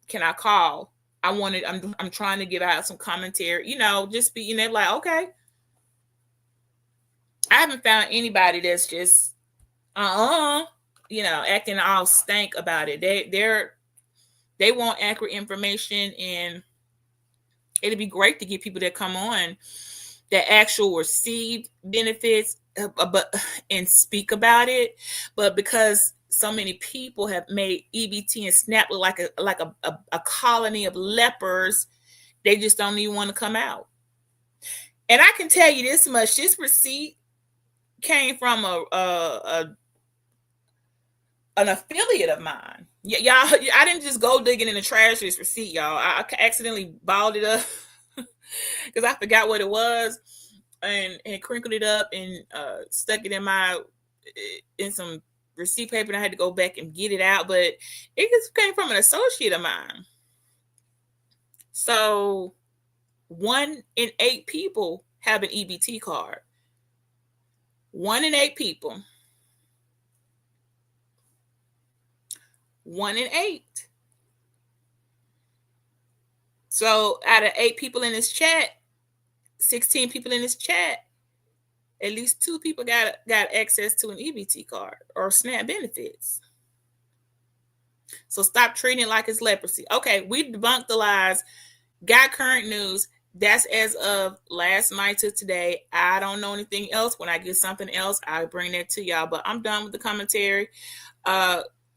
can I call? I'm trying to give out some commentary. Just be like, okay." I haven't found anybody that's just acting all stank about it. They want accurate information, and it'd be great to get people that come on that actual receive benefits, but and speak about it. But because so many people have made EBT and SNAP look like a colony of lepers, they just don't even want to come out. And I can tell you this much: this receipt came from an affiliate of mine. Y'all, I didn't just go digging in the trash for this receipt, y'all. I accidentally balled it up because I forgot what it was, and crinkled it up and stuck it in some receipt paper, and I had to go back and get it out. But it just came from an associate of mine. So 1 in 8 people have an EBT card. 1 in 8 people. 1 in 8. So out of 8 people in this chat, 16 people in this chat, at least 2 people got access to an EBT card or SNAP benefits. So stop treating it like it's leprosy. Okay, we debunked the lies. Got current news. That's as of last night to today. I don't know anything else. When I get something else, I'll bring that to y'all. But I'm done with the commentary.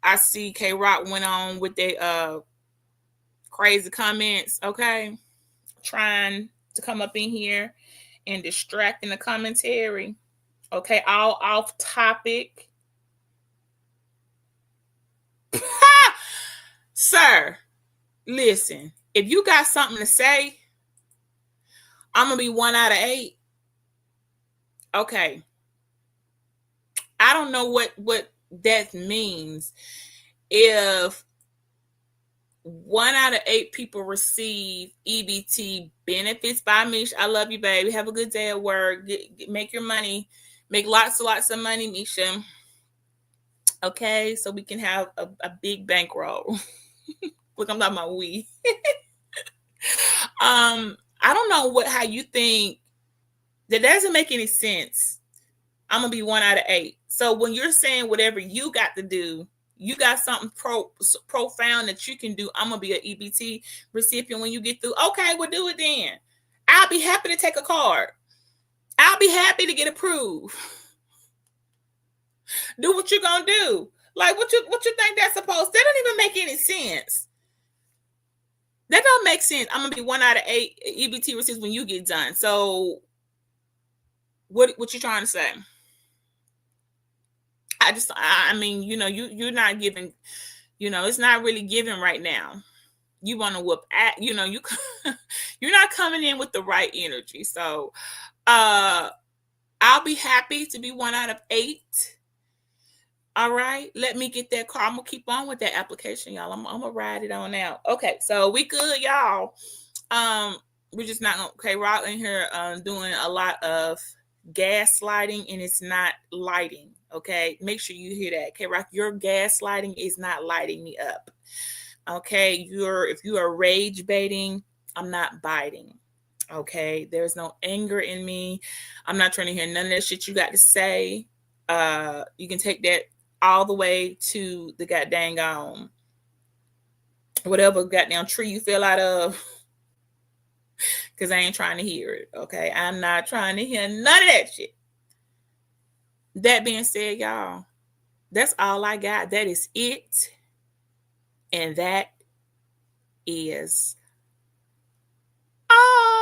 I see K Rock went on with their crazy comments. Okay, trying to come up in here and distracting the commentary. Okay, all off topic. Sir, listen, if you got something to say, I'm gonna be 1 out of 8. Okay, I don't know what that means. If 1 out of 8 people receive EBT benefits by Misha, I love you, baby. Have a good day at work. Make your money. Make lots of money, Misha. Okay, so we can have a big bankroll. Look, I'm talking about we. I don't know how you think. That doesn't make any sense. I'm gonna be 1 out of 8. So when you're saying whatever you got to do, you got something profound that you can do. I'm gonna be an EBT recipient when you get through. Okay, we'll do it then. I'll be happy to take a card. I'll be happy to get approved. Do what you're gonna do. Like what you think that's supposed? That don't even make any sense. That don't make sense. I'm gonna be 1 out of 8 EBT receipts when you get done. So what you trying to say? I mean, you're not giving, it's not really giving right now. You want to whoop at, you're not coming in with the right energy. So, I'll be happy to be 1 out of 8. All right, let me get that car. I'm gonna keep on with that application, y'all. I'm gonna ride it on out. Okay, so we good, y'all. We're just not gonna. Okay, we're out in here doing a lot of gaslighting, and it's not lighting. Okay, make sure you hear that. Okay, Rock, your gaslighting is not lighting me up. Okay, if you are rage baiting, I'm not biting. Okay, there's no anger in me. I'm not trying to hear none of that shit you got to say. You can take that all the way to the goddamn whatever goddamn tree you fell out of, because I ain't trying to hear it. Okay, I'm not trying to hear none of that shit. That being said, y'all, that's all I got. That is it, and that is all.